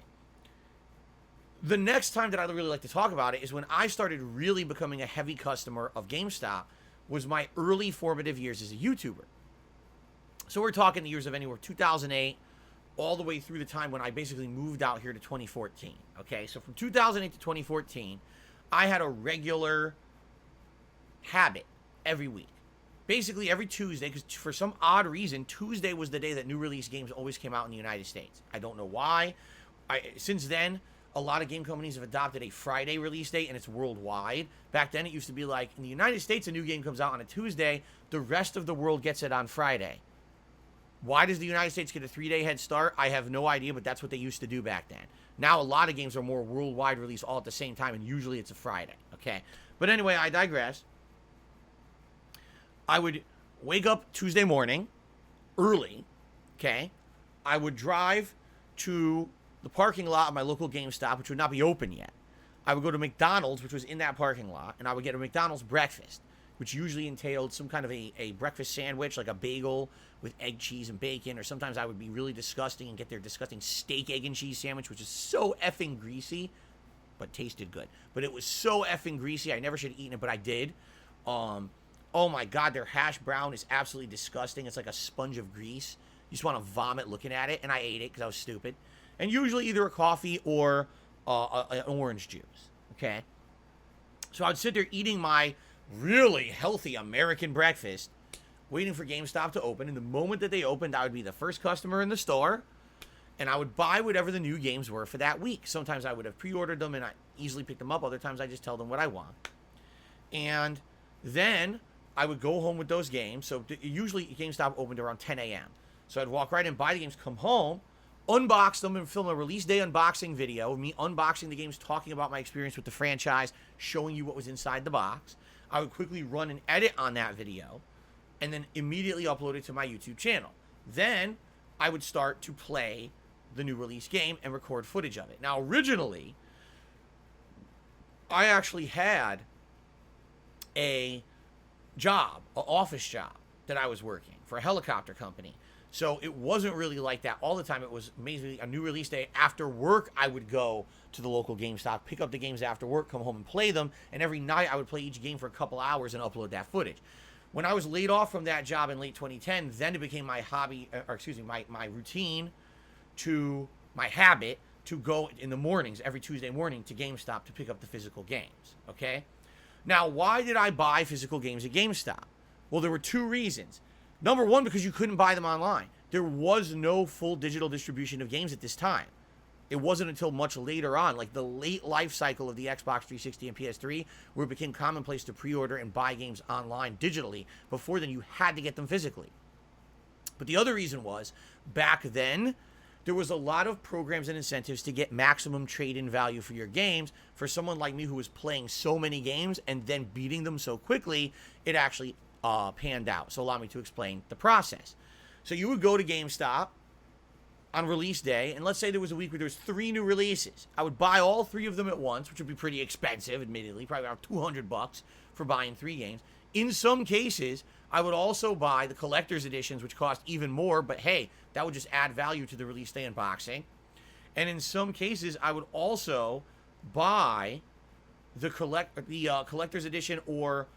the next time that I'd really like to talk about it is when I started really becoming a heavy customer of GameStop, was my early formative years as a YouTuber. So we're talking the years of anywhere 2008 all the way through the time when I basically moved out here to 2014. Okay, so from 2008 to 2014, I had a regular habit every week. Basically every Tuesday, because for some odd reason, Tuesday was the day that new release games always came out in the United States. I don't know why. Since then, a lot of game companies have adopted a Friday release date, and it's worldwide. Back then, it used to be like, in the United States, a new game comes out on a Tuesday. The rest of the world gets it on Friday. Why does the United States get a 3-day head start? I have no idea, but that's what they used to do back then. Now, a lot of games are more worldwide release all at the same time, and usually it's a Friday, okay? But anyway, I digress. I would wake up Tuesday morning, early, okay? I would drive to the parking lot of my local GameStop, which would not be open yet. I would go to McDonald's, which was in that parking lot, and I would get a McDonald's breakfast, which usually entailed some kind of a breakfast sandwich, like a bagel with egg, cheese, and bacon, or sometimes I would be really disgusting and get their disgusting steak, egg, and cheese sandwich, which is so effing greasy, but tasted good. But it was so effing greasy, I never should have eaten it, but I did. Oh my God, their hash brown is absolutely disgusting. It's like a sponge of grease. You just want to vomit looking at it, and I ate it because I was stupid. And usually either a coffee or an orange juice, okay? So I would sit there eating my really healthy American breakfast, waiting for GameStop to open. And the moment that they opened, I would be the first customer in the store, and I would buy whatever the new games were for that week. Sometimes I would have pre-ordered them and I easily picked them up. Other times I just tell them what I want. And then I would go home with those games. So usually GameStop opened around 10 a.m. So I'd walk right in, buy the games, come home, unbox them, and film a release day unboxing video of me unboxing the games, talking about my experience with the franchise, showing you what was inside the box. I would quickly run an edit on that video and then immediately upload it to my YouTube channel. Then I would start to play the new release game and record footage of it. Now, originally, I actually had a job, an office job that I was working for a helicopter company. So it wasn't really like that all the time. It was basically a new release day. After work, I would go to the local GameStop, pick up the games after work, come home and play them. And every night I would play each game for a couple hours and upload that footage. When I was laid off from that job in late 2010, then it became my hobby, my routine, to my habit to go in the mornings, every Tuesday morning, to GameStop to pick up the physical games, okay? Now, why did I buy physical games at GameStop? Well, there were two reasons. Number one, because you couldn't buy them online. There was no full digital distribution of games at this time. It wasn't until much later on, like the late life cycle of the Xbox 360 and PS3, where it became commonplace to pre-order and buy games online digitally. Before then, you had to get them physically. But the other reason was, back then, there was a lot of programs and incentives to get maximum trade-in value for your games. For someone like me who was playing so many games and then beating them so quickly, it actually panned out. So allow me to explain the process. So you would go to GameStop on release day, and let's say there was a week where there was 3 new releases. I would buy all 3 of them at once, which would be pretty expensive, admittedly, probably around $200 for buying 3 games. In some cases, I would also buy the collector's editions, which cost even more, but hey, that would just add value to the release day unboxing. And in some cases, I would also buy the collector's edition or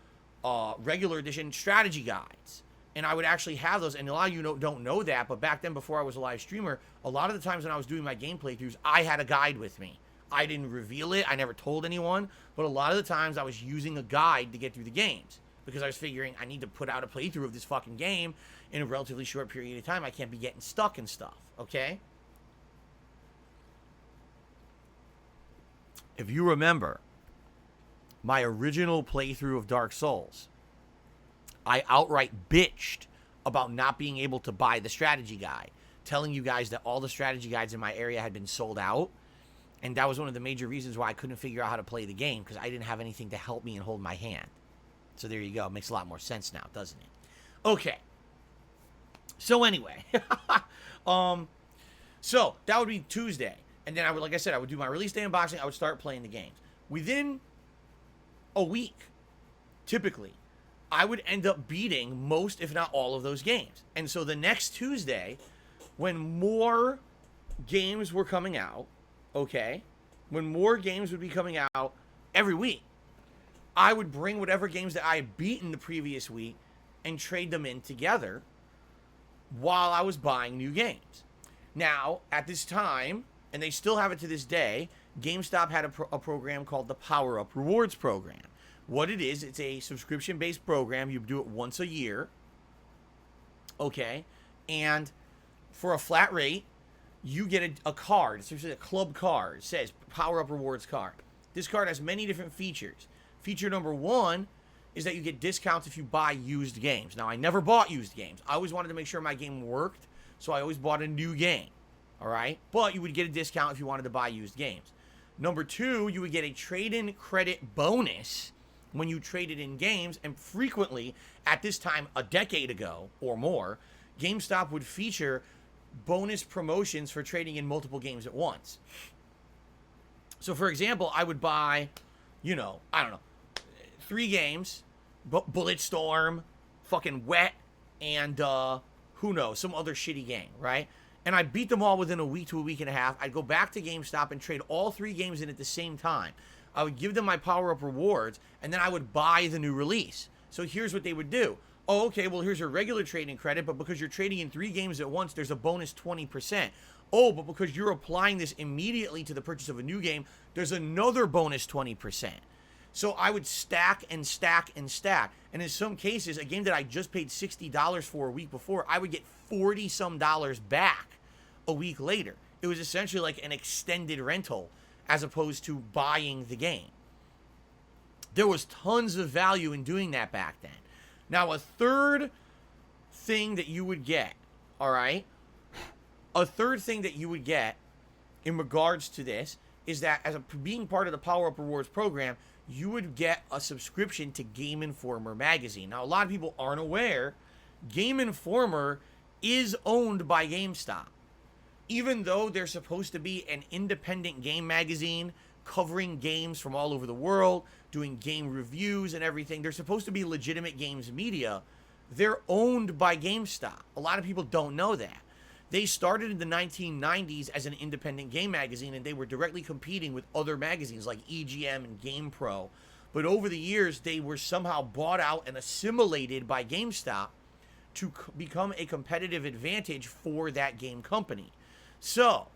regular edition strategy guides. And I would actually have those, and a lot of you don't know that, but back then, before I was a live streamer, a lot of the times when I was doing my game playthroughs, I had a guide with me. I didn't reveal it, I never told anyone, but a lot of the times I was using a guide to get through the games, because I was figuring I need to put out a playthrough of this fucking game in a relatively short period of time. I can't be getting stuck and stuff, okay? If you remember my original playthrough of Dark Souls, I outright bitched about not being able to buy the strategy guide, telling you guys that all the strategy guides in my area had been sold out. And that was one of the major reasons why I couldn't figure out how to play the game, because I didn't have anything to help me and hold my hand. So there you go. It makes a lot more sense now, doesn't it? Okay. So anyway, so that would be Tuesday. And then I would, like I said, I would do my release day unboxing. I would start playing the games. Within a week, typically, I would end up beating most, if not all, of those games. And so the next Tuesday, when more games were coming out, okay, when more games would be coming out every week, I would bring whatever games that I had beaten the previous week and trade them in together while I was buying new games. Now, at this time, and they still have it to this day, GameStop had a program called the Power Up Rewards Program. What it is, it's a subscription-based program. You do it once a year, okay, and for a flat rate, you get a card. It's a club card. It says Power Up Rewards card. This card has many different features. Feature number one is that you get discounts if you buy used games. Now, I never bought used games. I always wanted to make sure my game worked, so I always bought a new game, all right? But you would get a discount if you wanted to buy used games. Number two, you would get a trade-in credit bonus when you traded in games, and frequently, at this time a decade ago or more, GameStop would feature bonus promotions for trading in multiple games at once. So, for example, I would buy, I don't know, 3 games, Bulletstorm, fucking Wet, and who knows, some other shitty game, right? And I beat them all within a week to a week and a half. I'd go back to GameStop and trade all 3 games in at the same time. I would give them my power-up rewards, and then I would buy the new release. So here's what they would do. Oh, okay, well, here's your regular trading credit, but because you're trading in 3 games at once, there's a bonus 20%. Oh, but because you're applying this immediately to the purchase of a new game, there's another bonus 20%. So I would stack and stack and stack. And in some cases, a game that I just paid $60 for a week before, I would get $40-some back a week later. It was essentially like an extended rental as opposed to buying the game. There was tons of value in doing that back then. Now, a third thing that you would get, all right? A third thing that you would get in regards to this is that as being part of the Power Up Rewards program, you would get a subscription to Game Informer magazine. Now, a lot of people aren't aware, Game Informer is owned by GameStop. Even though they're supposed to be an independent game magazine covering games from all over the world, doing game reviews and everything, they're supposed to be legitimate games media. They're owned by GameStop. A lot of people don't know that. They started in the 1990s as an independent game magazine, and they were directly competing with other magazines like EGM and GamePro. But over the years, they were somehow bought out and assimilated by GameStop to become a competitive advantage for that game company. So,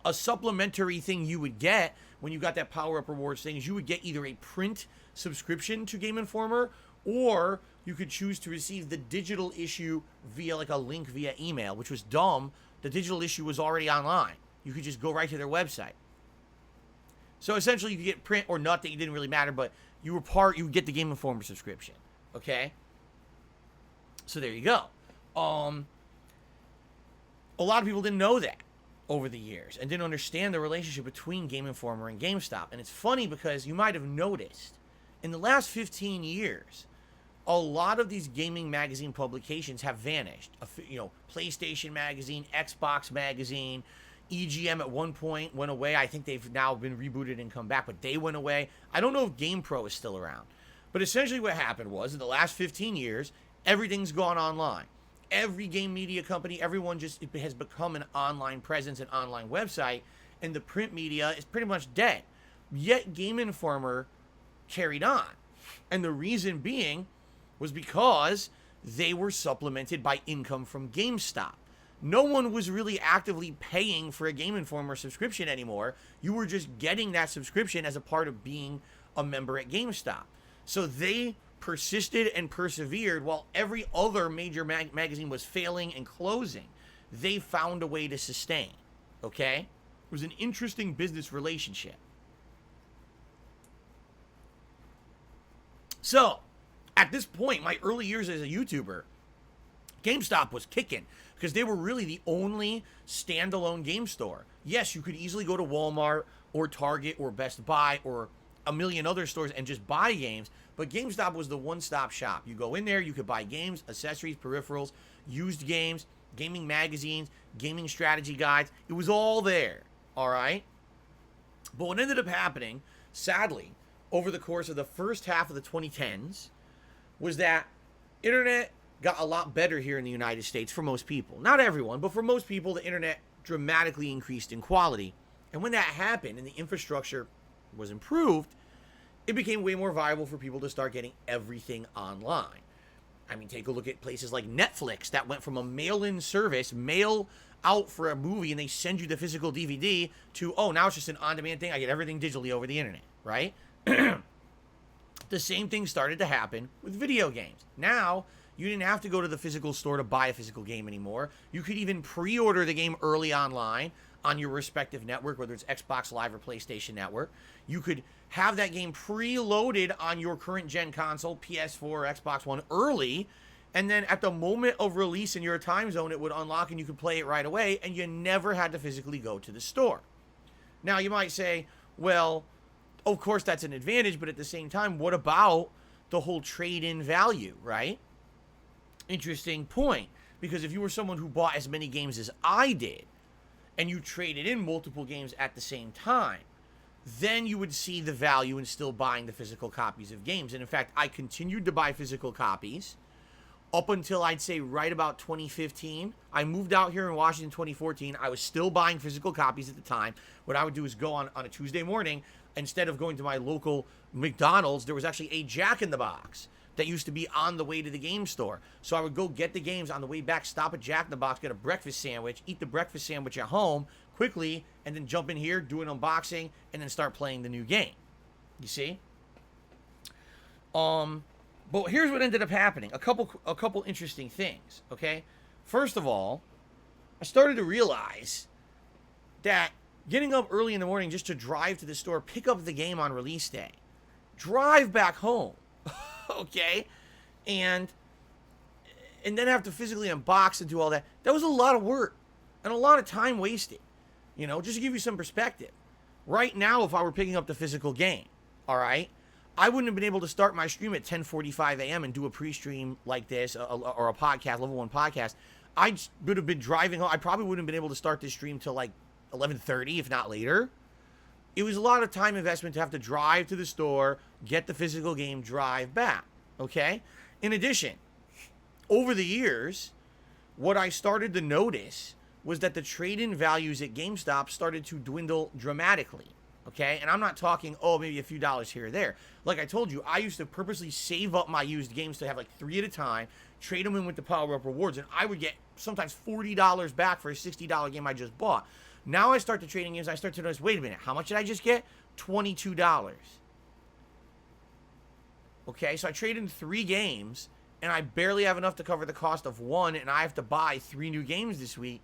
a supplementary thing you would get when you got that Power Up Rewards thing is you would get either a print subscription to Game Informer, or you could choose to receive the digital issue via like a link via email, which was dumb. The digital issue was already online. You could just go right to their website. So essentially you could get print or nothing. It didn't really matter, but you would get the Game Informer subscription. Okay? So there you go. A lot of people didn't know that over the years and didn't understand the relationship between Game Informer and GameStop. And it's funny because you might have noticed in the last 15 years, a lot of these gaming magazine publications have vanished. PlayStation Magazine, Xbox Magazine, EGM at one point went away. I think they've now been rebooted and come back, but they went away. I don't know if GamePro is still around. But essentially what happened was in the last 15 years, everything's gone online. Every game media company, everyone just has become an online presence, an online website, and the print media is pretty much dead. Yet Game Informer carried on. And the reason being was because they were supplemented by income from GameStop. No one was really actively paying for a Game Informer subscription anymore. You were just getting that subscription as a part of being a member at GameStop. So they persisted and persevered while every other major magazine was failing and closing. They found a way to sustain. Okay? It was an interesting business relationship. So, At this point, my early years as a YouTuber, GameStop was kicking because they were really the only standalone game store. Yes, you could easily go to Walmart or Target or Best Buy or a million other stores and just buy games, but GameStop was the one-stop shop. You go in there, you could buy games, accessories, peripherals, used games, gaming magazines, gaming strategy guides. It was all there, all right? But what ended up happening, sadly, over the course of the first half of the 2010s was that internet got a lot better here in the United States for most people. Not everyone, but for most people, the internet dramatically increased in quality. And when that happened and the infrastructure was improved, it became way more viable for people to start getting everything online. I mean, take a look at places like Netflix that went from a mail-in service, mail out for a movie and they send you the physical DVD to, oh, now it's just an on-demand thing. I get everything digitally over the internet, right? The same thing started to happen with video games. Now, you didn't have to go to the physical store to buy a physical game anymore. You could even pre-order the game early online on your respective network, whether it's Xbox Live or PlayStation Network. You could have that game preloaded on your current gen console, PS4 or Xbox One early, and then at the moment of release in your time zone, it would unlock and you could play it right away, and you never had to physically go to the store. Now, you might say, well, of course that's an advantage, but at the same time, what about the whole trade-in value, right? Interesting point, because if you were someone who bought as many games as I did, and you traded in multiple games at the same time, then you would see the value in still buying the physical copies of games. And in fact, I continued to buy physical copies up until I'd say right about 2015. I moved out here in Washington 2014. I was still buying physical copies at the time. What I would do is go on a Tuesday morning, instead of going to my local McDonald's, there was actually a Jack in the Box that used to be on the way to the game store. So I would go get the games on the way back, stop at Jack in the Box, get a breakfast sandwich, eat the breakfast sandwich at home quickly, and then jump in here, do an unboxing, and then start playing the new game. You see? But here's what ended up happening. A couple interesting things, okay? First of all, I started to realize that getting up early in the morning just to drive to the store, pick up the game on release day, drive back home, okay, and then have to physically unbox and do all that. That was a lot of work and a lot of time wasted. You know, just to give you some perspective. Right now, if I were picking up the physical game, all right, I wouldn't have been able to start my stream at 10:45 a.m. and do a pre-stream like this or a podcast, level 1 podcast. I would have been driving home. I probably wouldn't have been able to start this stream till like 11:30, if not later. It was a lot of time investment to have to drive to the store, get the physical game, drive back, okay? In addition, over the years, what I started to notice was that the trade-in values at GameStop started to dwindle dramatically, okay? And I'm not talking, oh, maybe a few dollars here or there. Like I told you, I used to purposely save up my used games to have like 3 at a time, trade them in with the Power Up Rewards, and I would get sometimes $40 back for a $60 game I just bought. Now I start to trading games, I start to notice, wait a minute, how much did I just get? $22. Okay, so I trade in 3 games, and I barely have enough to cover the cost of 1, and I have to buy 3 new games this week.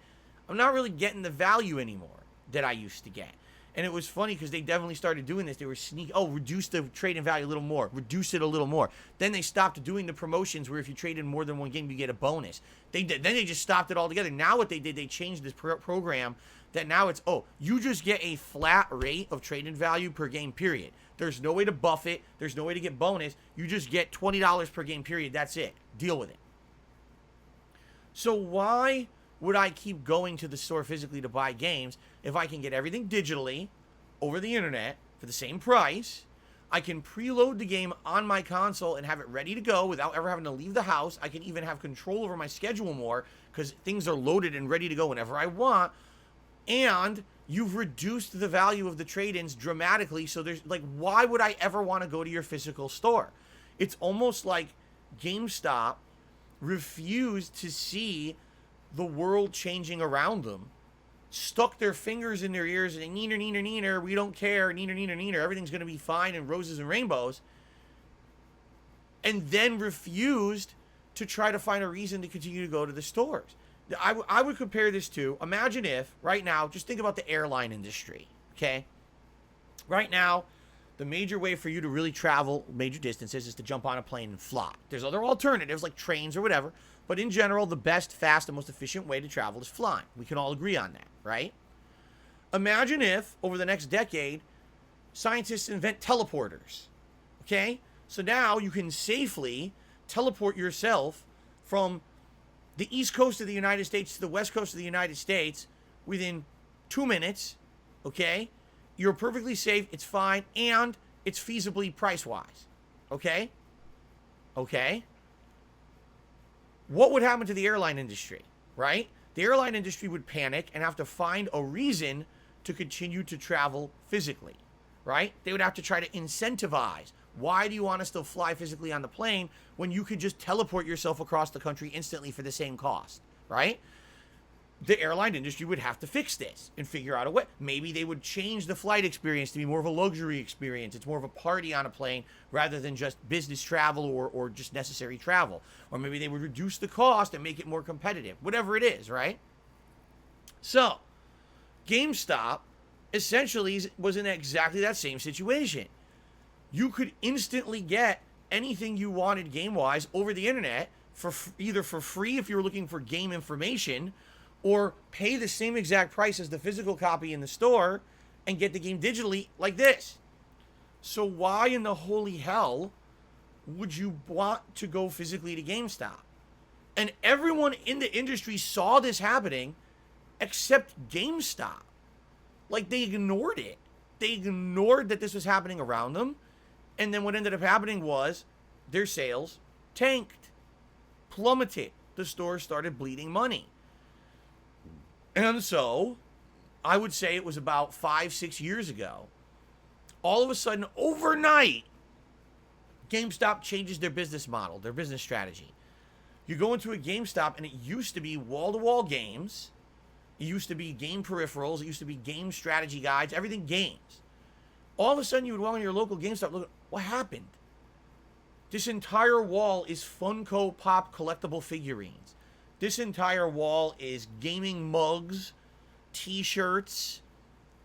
I'm not really getting the value anymore that I used to get. And it was funny because they definitely started doing this. They were reduce the trade-in value a little more, reduce it a little more. Then they stopped doing the promotions where if you trade in more than 1 game, you get a bonus. Then they just stopped it altogether. Now what they did, they changed this program that now it's, you just get a flat rate of trade-in value per game, period. There's no way to buff it. There's no way to get bonus. You just get $20 per game, period. That's it. Deal with it. So why would I keep going to the store physically to buy games if I can get everything digitally over the internet for the same price? I can preload the game on my console and have it ready to go without ever having to leave the house. I can even have control over my schedule more because things are loaded and ready to go whenever I want. And you've reduced the value of the trade-ins dramatically. So there's like, why would I ever want to go to your physical store? It's almost like GameStop refused to see the world changing around them, stuck their fingers in their ears and neener, neener, neener, we don't care, neener, neener, neener, everything's going to be fine and roses and rainbows, and then refused to try to find a reason to continue to go to the stores. I would compare this to, imagine if, right now, just think about the airline industry, okay? Right now, the major way for you to really travel major distances is to jump on a plane and fly. There's other alternatives like trains or whatever, but in general, the best, fast, and most efficient way to travel is flying. We can all agree on that, right? Imagine if, over the next decade, scientists invent teleporters, okay? So now you can safely teleport yourself from the east coast of the United States to the west coast of the United States within 2 minutes, okay? You're perfectly safe, it's fine, and it's feasibly price-wise, okay? Okay? What would happen to the airline industry, right? The airline industry would panic and have to find a reason to continue to travel physically, right? They would have to try to incentivize. Why do you want to still fly physically on the plane when you could just teleport yourself across the country instantly for the same cost, right? The airline industry would have to fix this and figure out a way. Maybe they would change the flight experience to be more of a luxury experience. It's more of a party on a plane rather than just business travel or just necessary travel. Or maybe they would reduce the cost and make it more competitive. Whatever it is, right? So, GameStop essentially was in exactly that same situation. You could instantly get anything you wanted game-wise over the internet for either for free if you were looking for game information, or pay the same exact price as the physical copy in the store and get the game digitally like this. So why in the holy hell would you want to go physically to GameStop? And everyone in the industry saw this happening except GameStop. Like, they ignored it. They ignored that this was happening around them. And then what ended up happening was their sales tanked, plummeted. The store started bleeding money. And so, I would say it was about 5-6 years ago, all of a sudden, overnight, GameStop changes their business model, their business strategy. You go into a GameStop, and it used to be wall-to-wall games. It used to be game peripherals. It used to be game strategy guides, everything games. All of a sudden, you would walk into your local GameStop, look, what happened? This entire wall is Funko Pop collectible figurines. This entire wall is gaming mugs, t-shirts,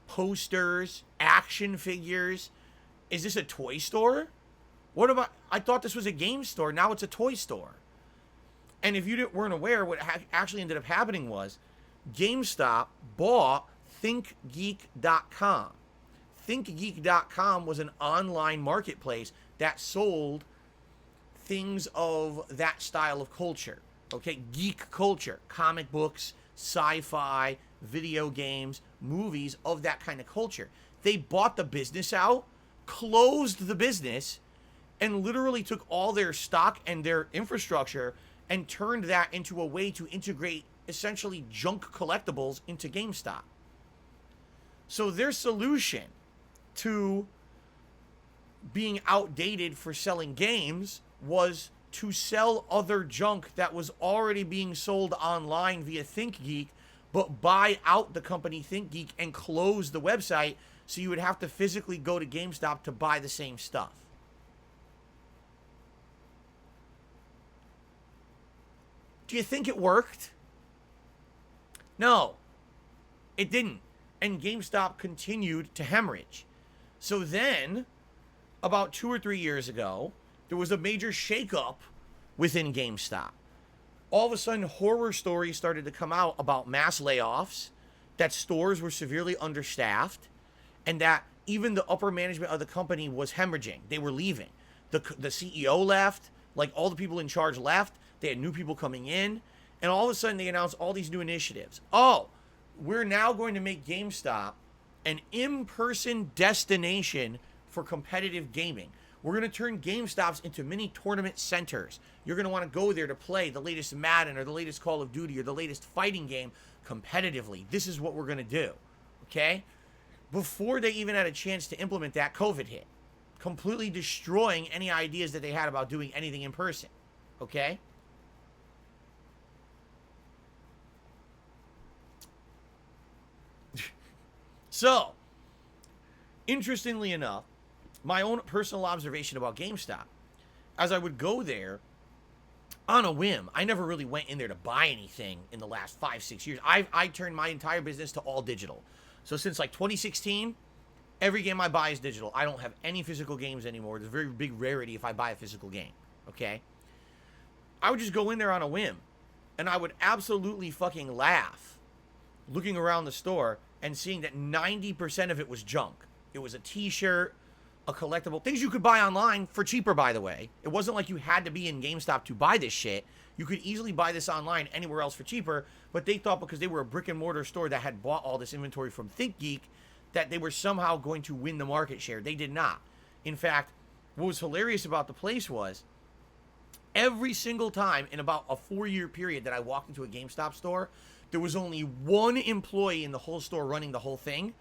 posters, action figures. Is this a toy store? What about, I thought this was a game store, now it's a toy store. And if you weren't aware, what actually ended up happening was GameStop bought ThinkGeek.com. ThinkGeek.com was an online marketplace that sold things of that style of culture. Okay, geek culture, comic books, sci-fi, video games, movies of that kind of culture. They bought the business out, closed the business, and literally took all their stock and their infrastructure and turned that into a way to integrate essentially junk collectibles into GameStop. So their solution to being outdated for selling games was to sell other junk that was already being sold online via ThinkGeek, but buy out the company ThinkGeek and close the website so you would have to physically go to GameStop to buy the same stuff. Do you think it worked? No, it didn't. And GameStop continued to hemorrhage. So then, about 2 or 3 years ago, there was a major shakeup within GameStop. All of a sudden, horror stories started to come out about mass layoffs, that stores were severely understaffed, and that even the upper management of the company was hemorrhaging. They were leaving. The CEO left, like all the people in charge left. They had new people coming in, and all of a sudden they announced all these new initiatives. Oh, we're now going to make GameStop an in-person destination for competitive gaming. We're going to turn GameStops into mini tournament centers. You're going to want to go there to play the latest Madden or the latest Call of Duty or the latest fighting game competitively. This is what we're going to do, okay? Before they even had a chance to implement that, COVID hit, completely destroying any ideas that they had about doing anything in person, okay? So, interestingly enough, my own personal observation about GameStop, as I would go there on a whim, I never really went in there to buy anything in the last 5-6 years. I turned my entire business to all digital. So since like 2016, Every game I buy is digital. I don't have any physical games anymore. It's a very big rarity if I buy a physical game, okay? I would just go in there on a whim, and I would absolutely fucking laugh looking around the store and seeing that 90% of it was junk. It was a t-shirt, a collectible, things you could buy online for cheaper, by the way. It wasn't like you had to be in GameStop to buy this shit. You could easily buy this online anywhere else for cheaper, but they thought because they were a brick and mortar store that had bought all this inventory from ThinkGeek that they were somehow going to win the market share. They did not. In fact, what was hilarious about the place was every single time in about a 4-year period that I walked into a GameStop store, there was only one employee in the whole store running the whole thing.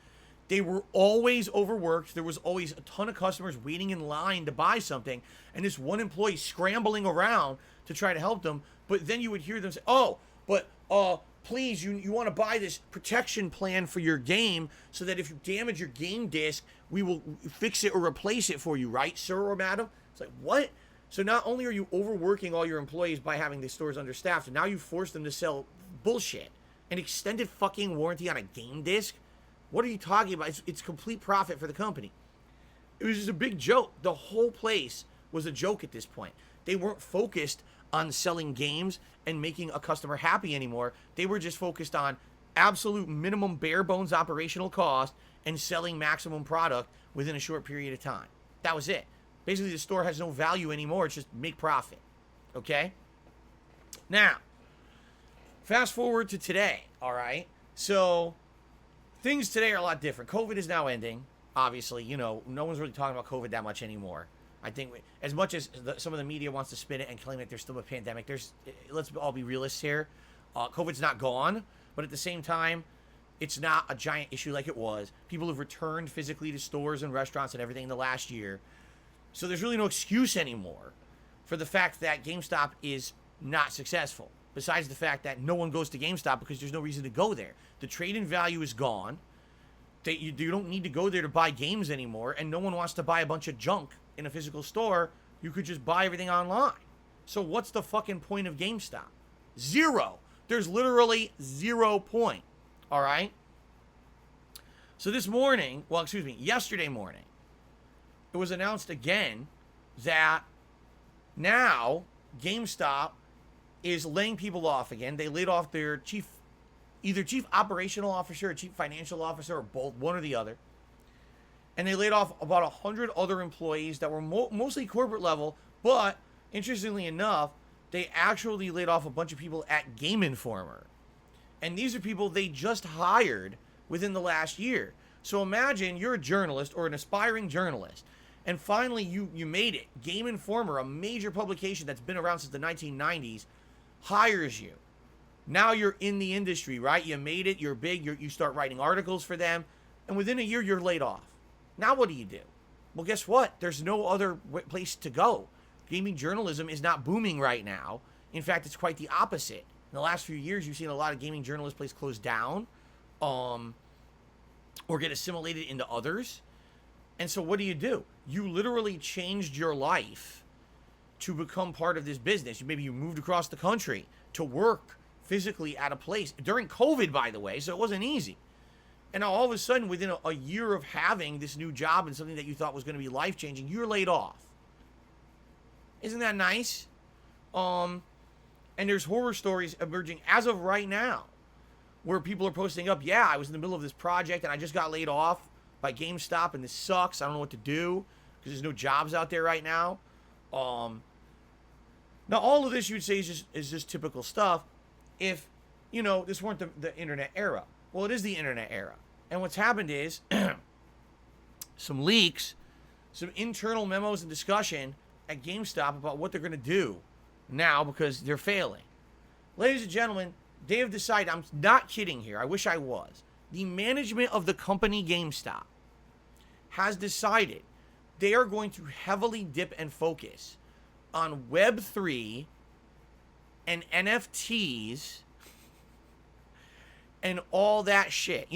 They were always overworked. There was always a ton of customers waiting in line to buy something, and this one employee scrambling around to try to help them. But then you would hear them say, oh, but please, you want to buy this protection plan for your game so that if you damage your game disc, we will fix it or replace it for you, right, sir or madam? It's like, what? So not only are you overworking all your employees by having the stores understaffed, now you force them to sell bullshit. An extended fucking warranty on a game disc? What are you talking about? It's complete profit for the company. It was just a big joke. The whole place was a joke at this point. They weren't focused on selling games and making a customer happy anymore. They were just focused on absolute minimum bare bones operational cost and selling maximum product within a short period of time. That was it. Basically, the store has no value anymore. It's just make profit. Okay? Now, fast forward to today, all right? So, things today are a lot different. COVID is now ending, obviously. You know, no one's really talking about COVID that much anymore. I think as much as some of the media wants to spin it and claim that there's still a pandemic, let's all be realists here. COVID's not gone, but at the same time, it's not a giant issue like it was. People have returned physically to stores and restaurants and everything in the last year. So there's really no excuse anymore for the fact that GameStop is not successful. Besides the fact that no one goes to GameStop because there's no reason to go there. The trade-in value is gone. You don't need to go there to buy games anymore, and no one wants to buy a bunch of junk in a physical store. You could just buy everything online. So what's the fucking point of GameStop? Zero. There's literally 0 point. All right? So yesterday morning, it was announced again that now GameStop is laying people off again. They laid off their either chief operational officer or chief financial officer or both, one or the other. And they laid off about 100 other employees that were mostly corporate level, but interestingly enough, they actually laid off a bunch of people at Game Informer. And these are people they just hired within the last year. So imagine you're a journalist or an aspiring journalist, and finally you made it. Game Informer, a major publication that's been around since the 1990s, hires you. Now you're in the industry, right? You made it, you're big, you start writing articles for them, and within a year you're laid off. Now what do you do? Well, guess what? There's no other place to go. Gaming journalism is not booming right now. In fact, it's quite the opposite. In the last few years, you've seen a lot of gaming journalist places close down, or get assimilated into others. And so what do? You literally changed your life to become part of this business. Maybe you moved across the country to work physically at a place during COVID, by the way, so it wasn't easy. And now all of a sudden, within a year of having this new job and something that you thought was going to be life-changing, you're laid off. Isn't that nice? And there's horror stories emerging as of right now where people are posting up, yeah, I was in the middle of this project and I just got laid off by GameStop and this sucks. I don't know what to do because there's no jobs out there right now. Now, all of this you would say is just typical stuff if, this weren't the internet era. Well, it is the internet era. And what's happened is some leaks, some internal memos and discussion at GameStop about what they're going to do now because they're failing. Ladies and gentlemen, they have decided, I'm not kidding here, I wish I was. The management of the company GameStop has decided they are going to heavily dip and focus on Web3 and NFTs and all that shit.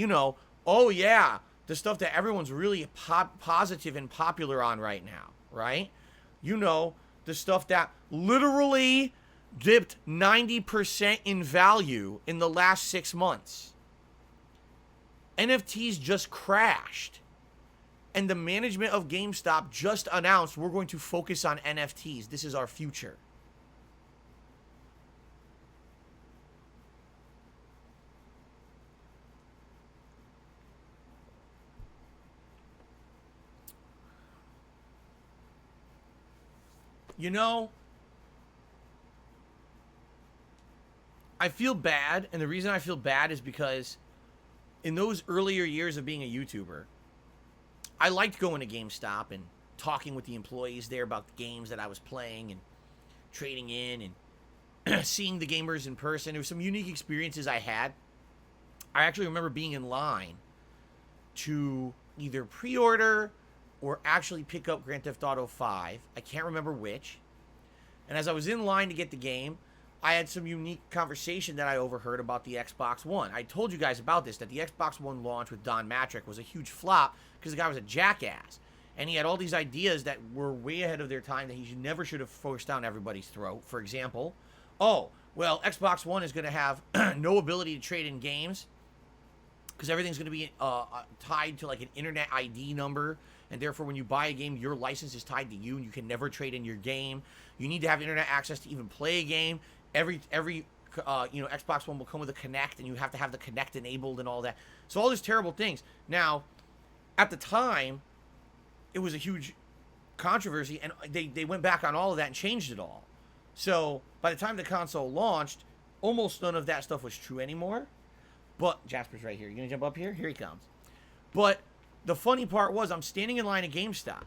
Oh yeah, the stuff that everyone's really positive and popular on right now, right? The stuff that literally dipped 90% in value in the last 6 months. NFTs just crashed. And the management of GameStop just announced we're going to focus on NFTs. This is our future. You know, I feel bad, and the reason I feel bad is because in those earlier years of being a YouTuber, I liked going to GameStop and talking with the employees there about the games that I was playing and trading in and seeing the gamers in person. There were some unique experiences I had. I actually remember being in line to either pre-order or actually pick up Grand Theft Auto 5. I can't remember which. And as I was in line to get the game, I had some unique conversation that I overheard about the Xbox One. I told you guys about this, that the Xbox One launch with Don Matrick was a huge flop because the guy was a jackass. And he had all these ideas that were way ahead of their time that he never should have forced down everybody's throat. For example, oh, well, Xbox One is going to have no ability to trade in games because everything's going to be tied to like an internet ID number. And therefore, when you buy a game, your license is tied to you and you can never trade in your game. You need to have internet access to even play a game. Every Xbox One will come with a Kinect, and you have to have the Kinect enabled and all that. So all these terrible things. Now, at the time, it was a huge controversy, and they went back on all of that and changed it all. So by the time the console launched, almost none of that stuff was true anymore. But Jasper's right here. You gonna jump up here? Here he comes. But the funny part was, I'm standing in line at GameStop,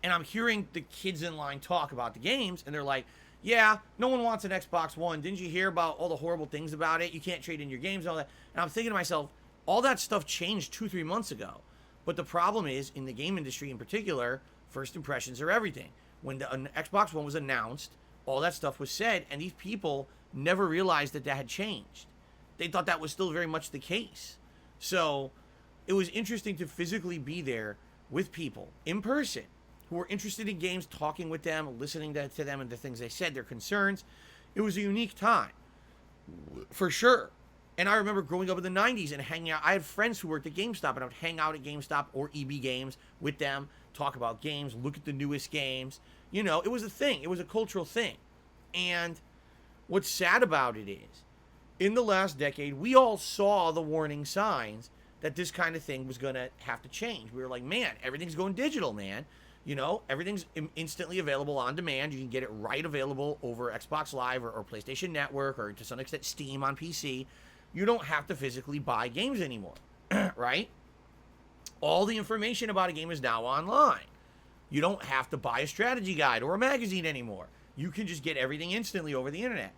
and I'm hearing the kids in line talk about the games, and they're like, yeah, no one wants an Xbox One. Didn't you hear about all the horrible things about it? You can't trade in your games and all that. And I'm thinking to myself, all that stuff changed 2-3 months ago. But the problem is, in the game industry in particular, first impressions are everything. When the Xbox One was announced, all that stuff was said, and these people never realized that that had changed. They thought that was still very much the case. So it was interesting to physically be there with people in person who were interested in games, talking with them, listening to them and the things they said, their concerns. It was a unique time, for sure. And I remember growing up in the 90s and hanging out. I had friends who worked at GameStop, and I would hang out at GameStop or EB Games with them, talk about games, look at the newest games. You know, it was a thing. It was a cultural thing. And what's sad about it is, in the last decade, we all saw the warning signs that this kind of thing was going to have to change. We were like, man, everything's going digital, man. You know, everything's instantly available on demand. You can get it right available over Xbox Live or PlayStation Network or to some extent Steam on PC. You don't have to physically buy games anymore, right? All the information about a game is now online. You don't have to buy a strategy guide or a magazine anymore. You can just get everything instantly over the internet.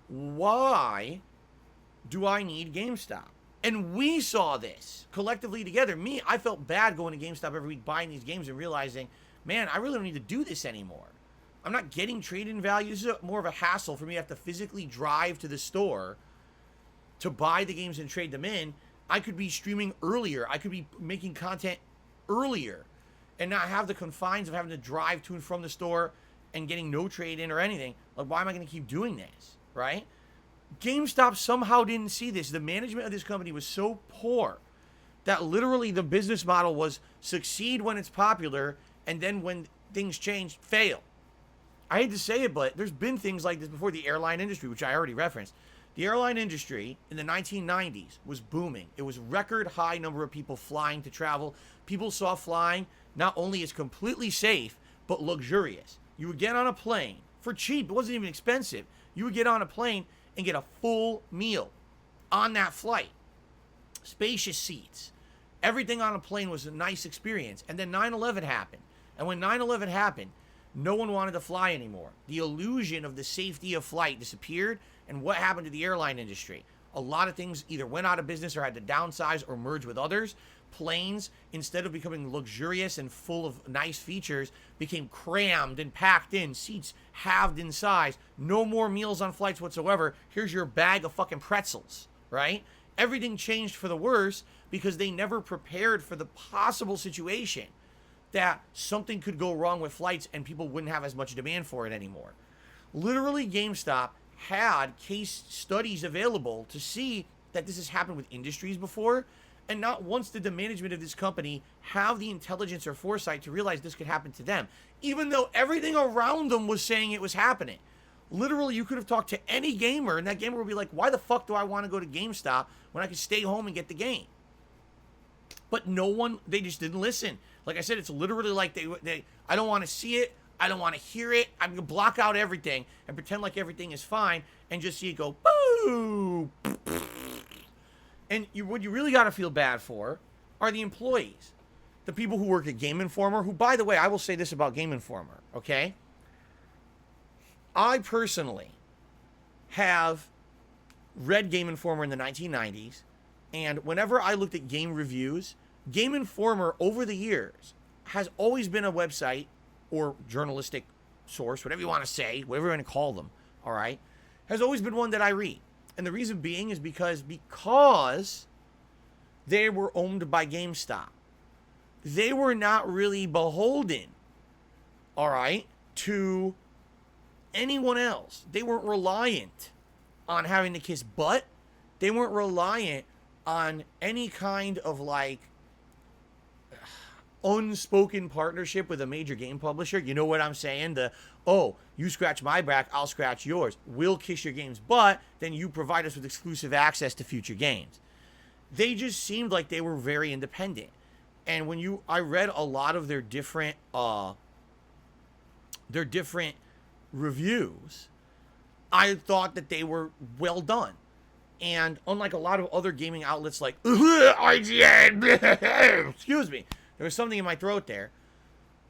Why do I need GameStop? And we saw this collectively together. I felt bad going to GameStop every week buying these games and realizing, man, I really don't need to do this anymore. I'm not getting trade-in value. This is more of a hassle for me to have to physically drive to the store to buy the games and trade them in. I could be streaming earlier. I could be making content earlier and not have the confines of having to drive to and from the store and getting no trade-in or anything. Like, why am I going to keep doing this, right? GameStop somehow didn't see this. The management of this company was so poor that literally the business model was succeed when it's popular, and then when things change, fail. I hate to say it, but there's been things like this before. The airline industry, which I already referenced. The airline industry in the 1990s was booming. It was record high number of people flying to travel. People saw flying not only as completely safe, but luxurious. You would get on a plane for cheap. It wasn't even expensive. You would get on a plane and get a full meal on that flight. Spacious seats. Everything on a plane was a nice experience. And then 9/11 happened. And when 9/11 happened, no one wanted to fly anymore. The illusion of the safety of flight disappeared. And what happened to the airline industry? A lot of things either went out of business or had to downsize or merge with others. Planes, instead of becoming luxurious and full of nice features, became crammed and packed in. Seats halved in size. No more meals on flights whatsoever. Here's your bag of fucking pretzels, right? Everything changed for the worse because they never prepared for the possible situation that something could go wrong with flights and people wouldn't have as much demand for it anymore. Literally, GameStop had case studies available to see that this has happened with industries before, And not once did the management of this company have the intelligence or foresight to realize this could happen to them, even though everything around them was saying it was happening. Literally, you could have talked to any gamer, and that gamer would be like, why the fuck do I want to go to GameStop when I can stay home and get the game? But no one, they just didn't listen. Like I said, it's literally like I don't want to see it. I don't want to hear it. I'm going to block out everything and pretend like everything is fine and just see it go, boo. And what you really got to feel bad for are the employees. The people who work at Game Informer, who, by the way, I will say this about Game Informer, okay? I personally have read Game Informer in the 1990s, and whenever I looked at game reviews, Game Informer over the years has always been a website or journalistic source, whatever you want to say, whatever you want to call them, all right, has always been one that I read. And the reason being is because they were owned by GameStop. They were not really beholden, all right, to anyone else. They weren't reliant on having to kiss butt. They weren't reliant on any kind of like unspoken partnership with a major game publisher. You know what I'm saying? You scratch my back, I'll scratch yours. We'll kiss your game's butt, then you provide us with exclusive access to future games. They just seemed like they were very independent. And I read a lot of their different reviews, I thought that they were well done. And unlike a lot of other gaming outlets like IGN, excuse me, there was something in my throat there.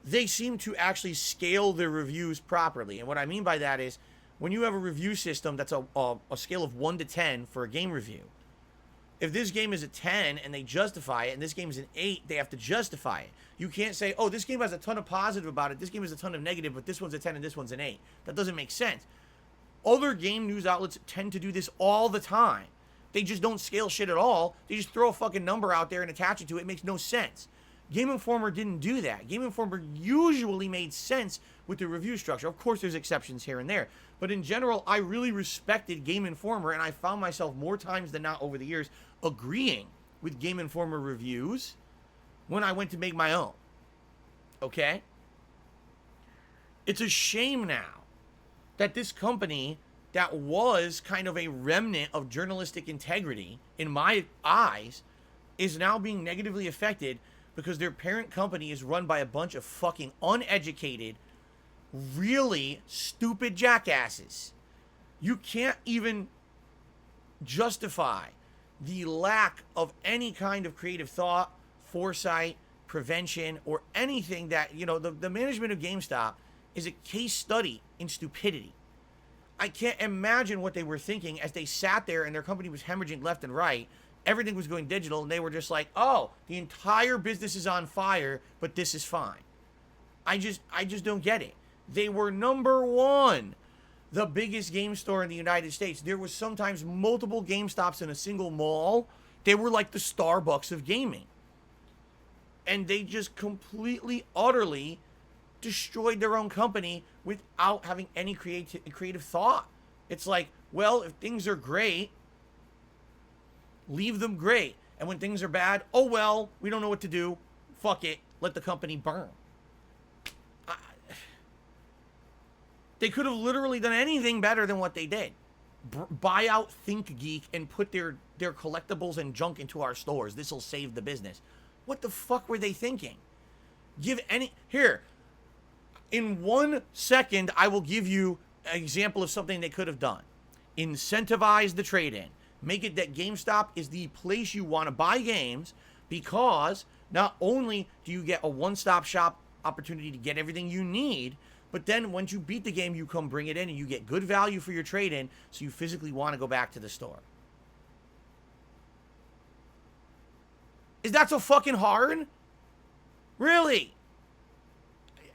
They seem to actually scale their reviews properly. And what I mean by that is when you have a review system that's a scale of 1 to 10 for a game review, if this game is a 10 and they justify it, and this game is an 8, they have to justify it. You can't say, oh, this game has a ton of positive about it, this game has a ton of negative, but this one's a 10 and this one's an 8. That doesn't make sense. Other game news outlets tend to do this all the time. They just don't scale shit at all. They just throw a fucking number out there and attach it to it. It makes no sense. Game Informer didn't do that. Game Informer usually made sense with the review structure. Of course, there's exceptions here and there. But in general, I really respected Game Informer, and I found myself more times than not over the years agreeing with Game Informer reviews when I went to make my own. Okay? It's a shame now that this company that was kind of a remnant of journalistic integrity, in my eyes, is now being negatively affected because their parent company is run by a bunch of fucking uneducated, really stupid jackasses. You can't even justify the lack of any kind of creative thought, foresight, prevention, or anything that, the management of GameStop is a case study in stupidity. I can't imagine what they were thinking as they sat there and their company was hemorrhaging left and right. Everything was going digital, and they were just like, oh, the entire business is on fire, but this is fine. I just don't get it. They were number one, the biggest game store in the United States. There was sometimes multiple GameStops in a single mall. They were like the Starbucks of gaming. And they just completely, utterly destroyed their own company without having any creative thought. It's like, well, if things are great, leave them great. And when things are bad, oh well, we don't know what to do. Fuck it. Let the company burn. They could have literally done anything better than what they did. Buy out ThinkGeek and put their collectibles and junk into our stores. This will save the business. What the fuck were they thinking? Here, in 1 second, I will give you an example of something they could have done. Incentivize the trade-in. Make it that GameStop is the place you want to buy games, because not only do you get a one-stop shop opportunity to get everything you need, but then once you beat the game, you come bring it in and you get good value for your trade-in, so you physically want to go back to the store. Is that so fucking hard? Really?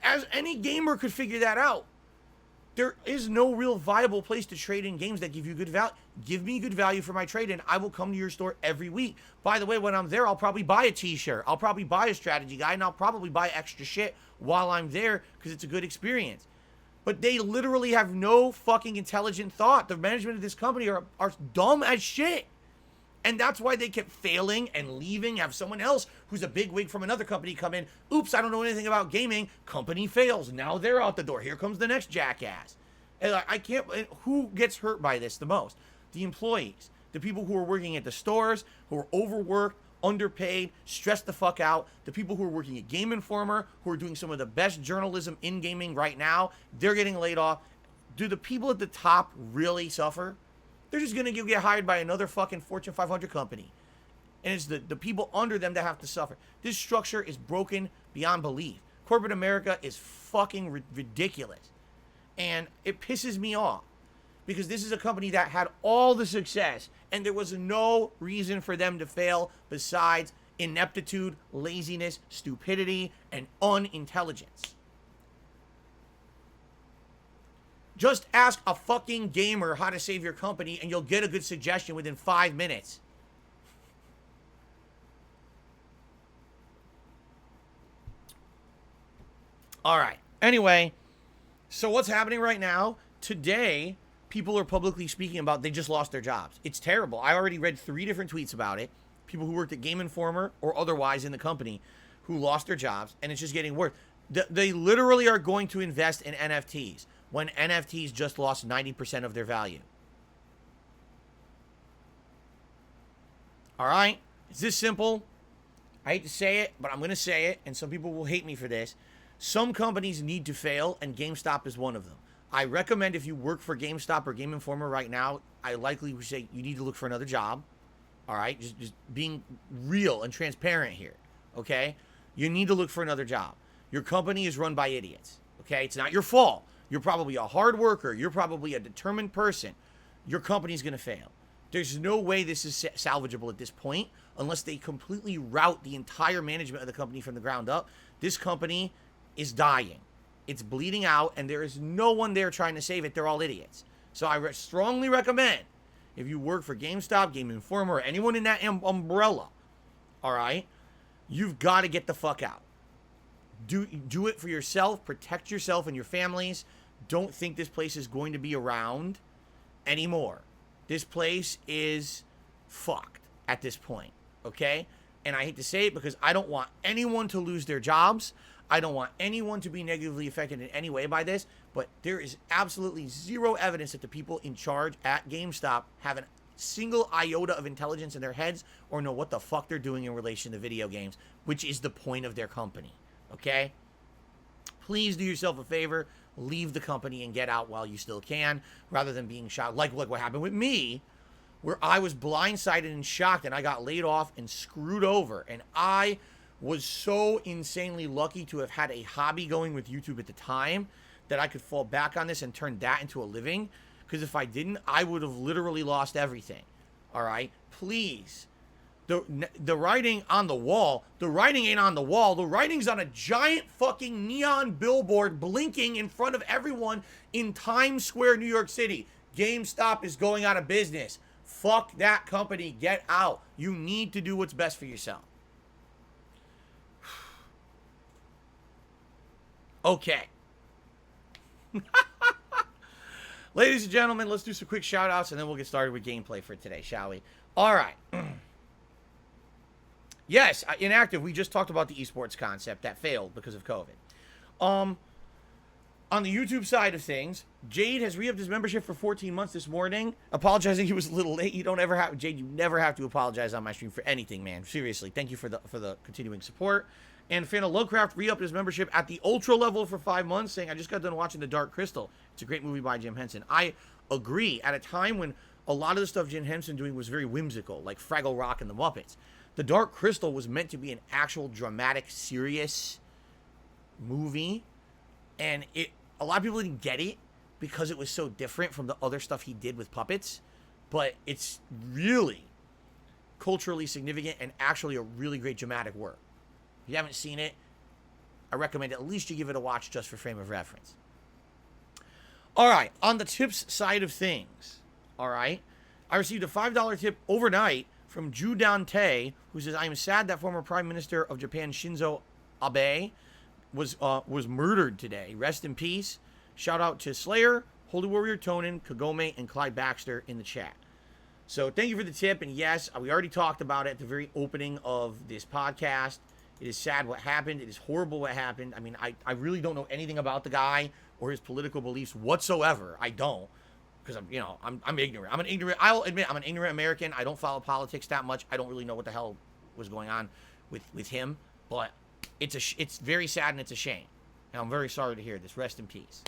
As any gamer could figure that out. There is no real viable place to trade in games that give you good value. Give me good value for my trade-in. I will come to your store every week. By the way, when I'm there, I'll probably buy a t-shirt. I'll probably buy a strategy guide, and I'll probably buy extra shit while I'm there because it's a good experience. But they literally have no fucking intelligent thought. The management of this company are dumb as shit. And that's why they kept failing and leaving, have someone else who's a big wig from another company come in. Oops, I don't know anything about gaming. Company fails. Now they're out the door. Here comes the next jackass. And I can't, who gets hurt by this the most? The employees, the people who are working at the stores, who are overworked, underpaid, stressed the fuck out. The people who are working at Game Informer, who are doing some of the best journalism in gaming right now, they're getting laid off. Do the people at the top really suffer? They're just going to get hired by another fucking Fortune 500 company. And it's the people under them that have to suffer. This structure is broken beyond belief. Corporate America is fucking ridiculous. And it pisses me off. Because this is a company that had all the success. And there was no reason for them to fail besides ineptitude, laziness, stupidity, and unintelligence. Just ask a fucking gamer how to save your company and you'll get a good suggestion within 5 minutes. All right. Anyway, so what's happening right now? Today, people are publicly speaking about they just lost their jobs. It's terrible. I already read 3 different tweets about it. People who worked at Game Informer or otherwise in the company who lost their jobs, and it's just getting worse. They literally are going to invest in NFTs when NFTs just lost 90% of their value. All right? It's this simple. I hate to say it, but I'm going to say it, and some people will hate me for this. Some companies need to fail, and GameStop is one of them. I recommend if you work for GameStop or Game Informer right now, I likely would say you need to look for another job. All right? Just being real and transparent here, okay? You need to look for another job. Your company is run by idiots, okay? It's not your fault. You're probably a hard worker. You're probably a determined person. Your company's going to fail. There's no way this is salvageable at this point unless they completely rout the entire management of the company from the ground up. This company is dying. It's bleeding out, and there is no one there trying to save it. They're all idiots. So I strongly recommend if you work for GameStop, Game Informer, or anyone in that umbrella, all right, you've got to get the fuck out. Do it for yourself. Protect yourself and your families. Don't think this place is going to be around anymore. This place is fucked at this point, okay? And I hate to say it because I don't want anyone to lose their jobs. I don't want anyone to be negatively affected in any way by this, but there is absolutely zero evidence that the people in charge at GameStop have a single iota of intelligence in their heads or know what the fuck they're doing in relation to video games, which is the point of their company, okay? Please do yourself a favor. Leave the company and get out while you still can, rather than being shocked. Like what happened with me, where I was blindsided and shocked, and I got laid off and screwed over. And I was so insanely lucky to have had a hobby going with YouTube at the time that I could fall back on this and turn that into a living. Because if I didn't, I would have literally lost everything. All right? Please. The writing on the wall, the writing ain't on the wall. The writing's on a giant fucking neon billboard blinking in front of everyone in Times Square, New York City. GameStop is going out of business. Fuck that company. Get out. You need to do what's best for yourself. Okay. Ladies and gentlemen, let's do some quick shout outs and then we'll get started with gameplay for today, shall we? All right. Yes, Inactive, we just talked about the esports concept that failed because of COVID. On the YouTube side of things, Jade has re-upped his membership for 14 months this morning. Apologizing he was a little late. You don't ever have, Jade, you never have to apologize on my stream for anything, man. Seriously, thank you for the continuing support. And Fan of Lovecraft re-upped his membership at the Ultra level for 5 months, saying, I just got done watching The Dark Crystal. It's a great movie by Jim Henson. I agree. At a time when a lot of the stuff Jim Henson doing was very whimsical, like Fraggle Rock and The Muppets. The Dark Crystal was meant to be an actual dramatic, serious movie, and a lot of people didn't get it because it was so different from the other stuff he did with puppets, but it's really culturally significant and actually a really great dramatic work. If you haven't seen it, I recommend at least you give it a watch just for frame of reference. All right, on the tips side of things, all right, I received a $5 tip overnight from Ju Dante, who says, I am sad that former Prime Minister of Japan, Shinzo Abe, was murdered today. Rest in peace. Shout out to Slayer, Holy Warrior Tonin, Kagome, and Clyde Baxter in the chat. So thank you for the tip. And yes, we already talked about it at the very opening of this podcast. It is sad what happened. It is horrible what happened. I mean, I really don't know anything about the guy or his political beliefs whatsoever. I don't. Because I'm ignorant. I'll admit I'm an ignorant American. I don't follow politics that much. I don't really know what the hell was going on with him. But it's very sad and it's a shame. And I'm very sorry to hear this. Rest in peace.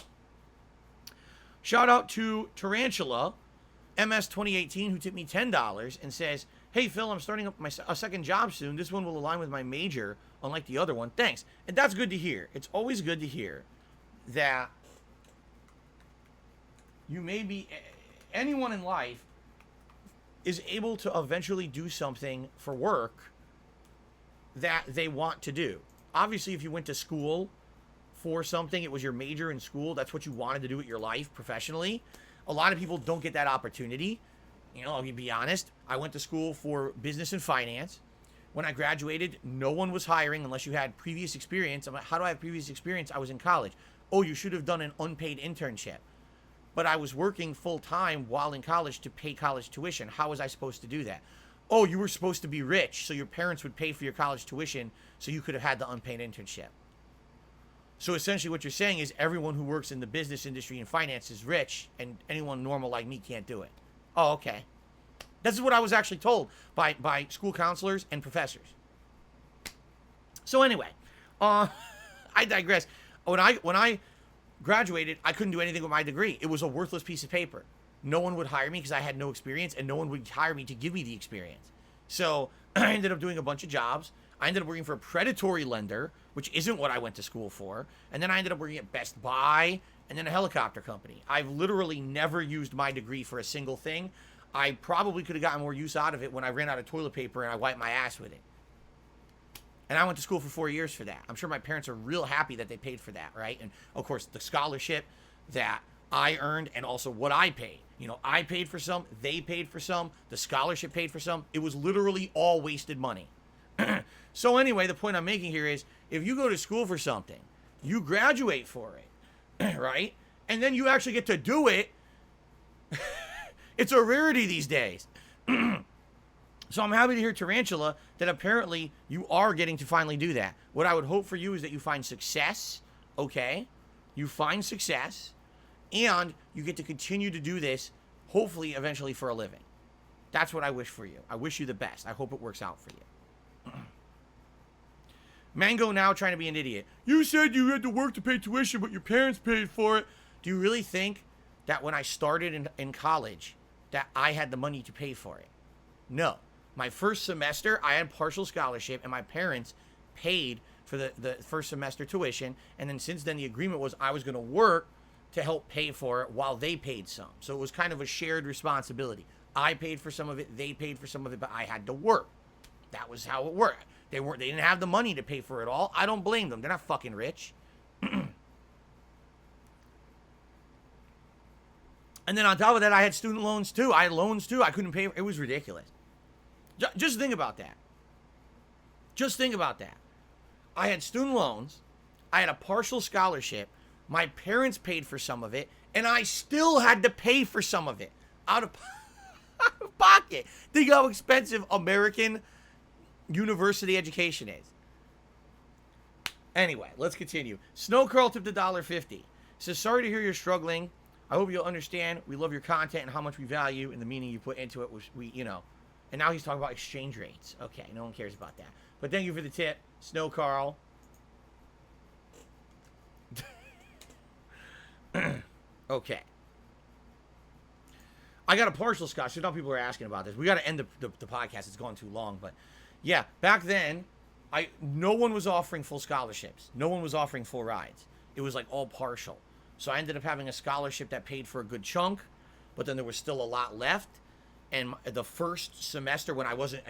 Shout out to Tarantula, MS 2018, who tipped me $10 and says, "Hey Phil, I'm starting up a second job soon. This one will align with my major, unlike the other one. Thanks." And that's good to hear. It's always good to hear that you may be, anyone in life is able to eventually do something for work that they want to do. Obviously, if you went to school for something, it was your major in school, that's what you wanted to do with your life professionally. A lot of people don't get that opportunity. I'll be honest. I went to school for business and finance. When I graduated, no one was hiring unless you had previous experience. I'm like, how do I have previous experience? I was in college. Oh, you should have done an unpaid internship. But I was working full time while in college to pay college tuition. How was I supposed to do that? Oh, you were supposed to be rich, so your parents would pay for your college tuition so you could have had the unpaid internship. So essentially what you're saying is everyone who works in the business industry and finance is rich, and anyone normal like me can't do it. Oh, okay. This is what I was actually told by school counselors and professors. So anyway, I digress. When I graduated, I couldn't do anything with my degree. It was a worthless piece of paper. No one would hire me because I had no experience, and no one would hire me to give me the experience. So I ended up doing a bunch of jobs. I ended up working for a predatory lender, which isn't what I went to school for. And then I ended up working at Best Buy and then a helicopter company. I've literally never used my degree for a single thing. I probably could have gotten more use out of it when I ran out of toilet paper and I wiped my ass with it. And I went to school for 4 years for that. I'm sure my parents are real happy that they paid for that, right? And, of course, the scholarship that I earned and also what I paid. I paid for some, they paid for some, the scholarship paid for some. It was literally all wasted money. So anyway, the point I'm making here is if you go to school for something, you graduate for it, right? And then you actually get to do it. It's a rarity these days. So I'm happy to hear, Tarantula, that apparently you are getting to finally do that. What I would hope for you is that you find success, okay? You find success, and you get to continue to do this, hopefully, eventually, for a living. That's what I wish for you. I wish you the best. I hope it works out for you. Mango now trying to be an idiot. You said you had to work to pay tuition, but your parents paid for it. Do you really think that when I started in college that I had the money to pay for it? No. My first semester, I had partial scholarship, and my parents paid for the first semester tuition. And then since then, the agreement was I was going to work to help pay for it while they paid some. So it was kind of a shared responsibility. I paid for some of it, they paid for some of it, but I had to work. That was how it worked. They didn't have the money to pay for it all. I don't blame them. They're not fucking rich. And then on top of that, I had student loans too. I had loans too. I couldn't pay. It was ridiculous. Just think about that. Just think about that. I had student loans. I had a partial scholarship. My parents paid for some of it, and I still had to pay for some of it out of pocket. Think how expensive American university education is. Anyway, let's continue. Snow Curl tipped $1.50. Says, sorry to hear you're struggling. I hope you'll understand. We love your content and how much we value and the meaning you put into it. And now he's talking about exchange rates. Okay, no one cares about that. But thank you for the tip, Snow Carl. Okay. I got a partial scholarship. Now people are asking about this. We got to end the podcast. It's gone too long. But yeah, back then, no one was offering full scholarships. No one was offering full rides. It was like all partial. So I ended up having a scholarship that paid for a good chunk, but then there was still a lot left. And the first semester when I wasn't,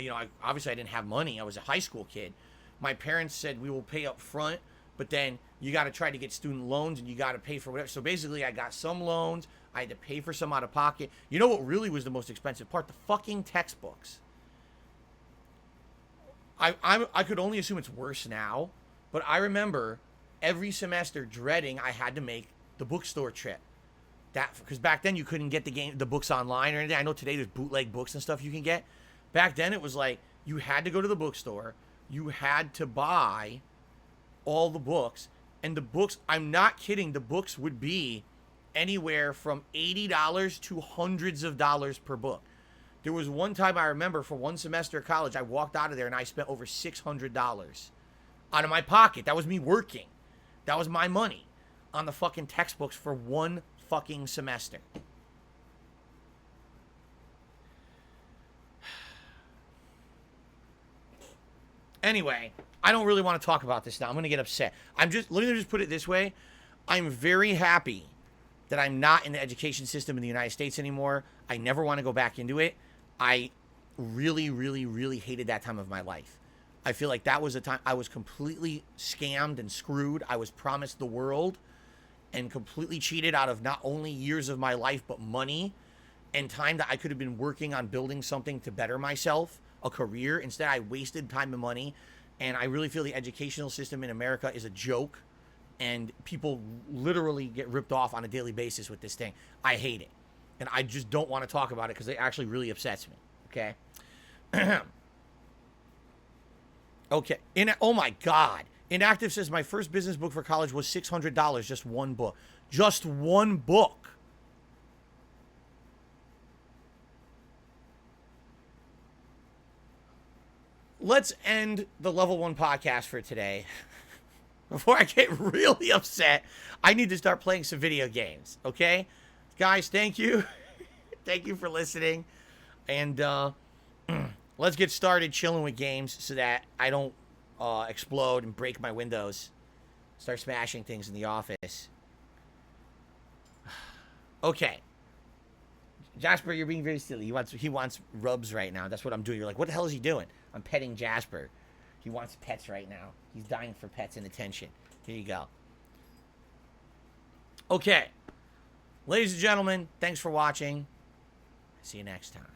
obviously I didn't have money. I was a high school kid. My parents said, we will pay up front, but then you got to try to get student loans and you got to pay for whatever. So basically I got some loans. I had to pay for some out of pocket. You know what really was the most expensive part? The fucking textbooks. I could only assume it's worse now, but I remember every semester dreading I had to make the bookstore trip. That because back then you couldn't get the books online or anything. I know today there's bootleg books and stuff you can get. Back then it was like you had to go to the bookstore, you had to buy all the books, and the books, I'm not kidding, the books would be anywhere from $80 to hundreds of dollars per book. There was one time I remember for one semester of college, I walked out of there and I spent over $600 out of my pocket. That was me working. That was my money on the fucking textbooks for one fucking semester. Anyway, I don't really want to talk about this now. I'm going to get upset. Let me just put it this way. I'm very happy that I'm not in the education system in the United States anymore. I never want to go back into it. I really, really, really hated that time of my life. I feel like that was a time I was completely scammed and screwed. I was promised the world and completely cheated out of not only years of my life, but money and time that I could have been working on building something to better myself, a career. Instead, I wasted time and money. And I really feel the educational system in America is a joke. And people literally get ripped off on a daily basis with this thing. I hate it. And I just don't want to talk about it because it actually really upsets me. Okay? Okay. Oh my God. Inactive says, my first business book for college was $600. Just one book. Just one book. Let's end the Level 1 podcast for today. Before I get really upset, I need to start playing some video games, okay? Guys, thank you. Thank you for listening. And let's get started chilling with games so that I don't explode and break my windows. Start smashing things in the office. Okay. Jasper, you're being very silly. He wants rubs right now. That's what I'm doing. You're like, what the hell is he doing? I'm petting Jasper. He wants pets right now. He's dying for pets and attention. Here you go. Okay. Ladies and gentlemen, thanks for watching. See you next time.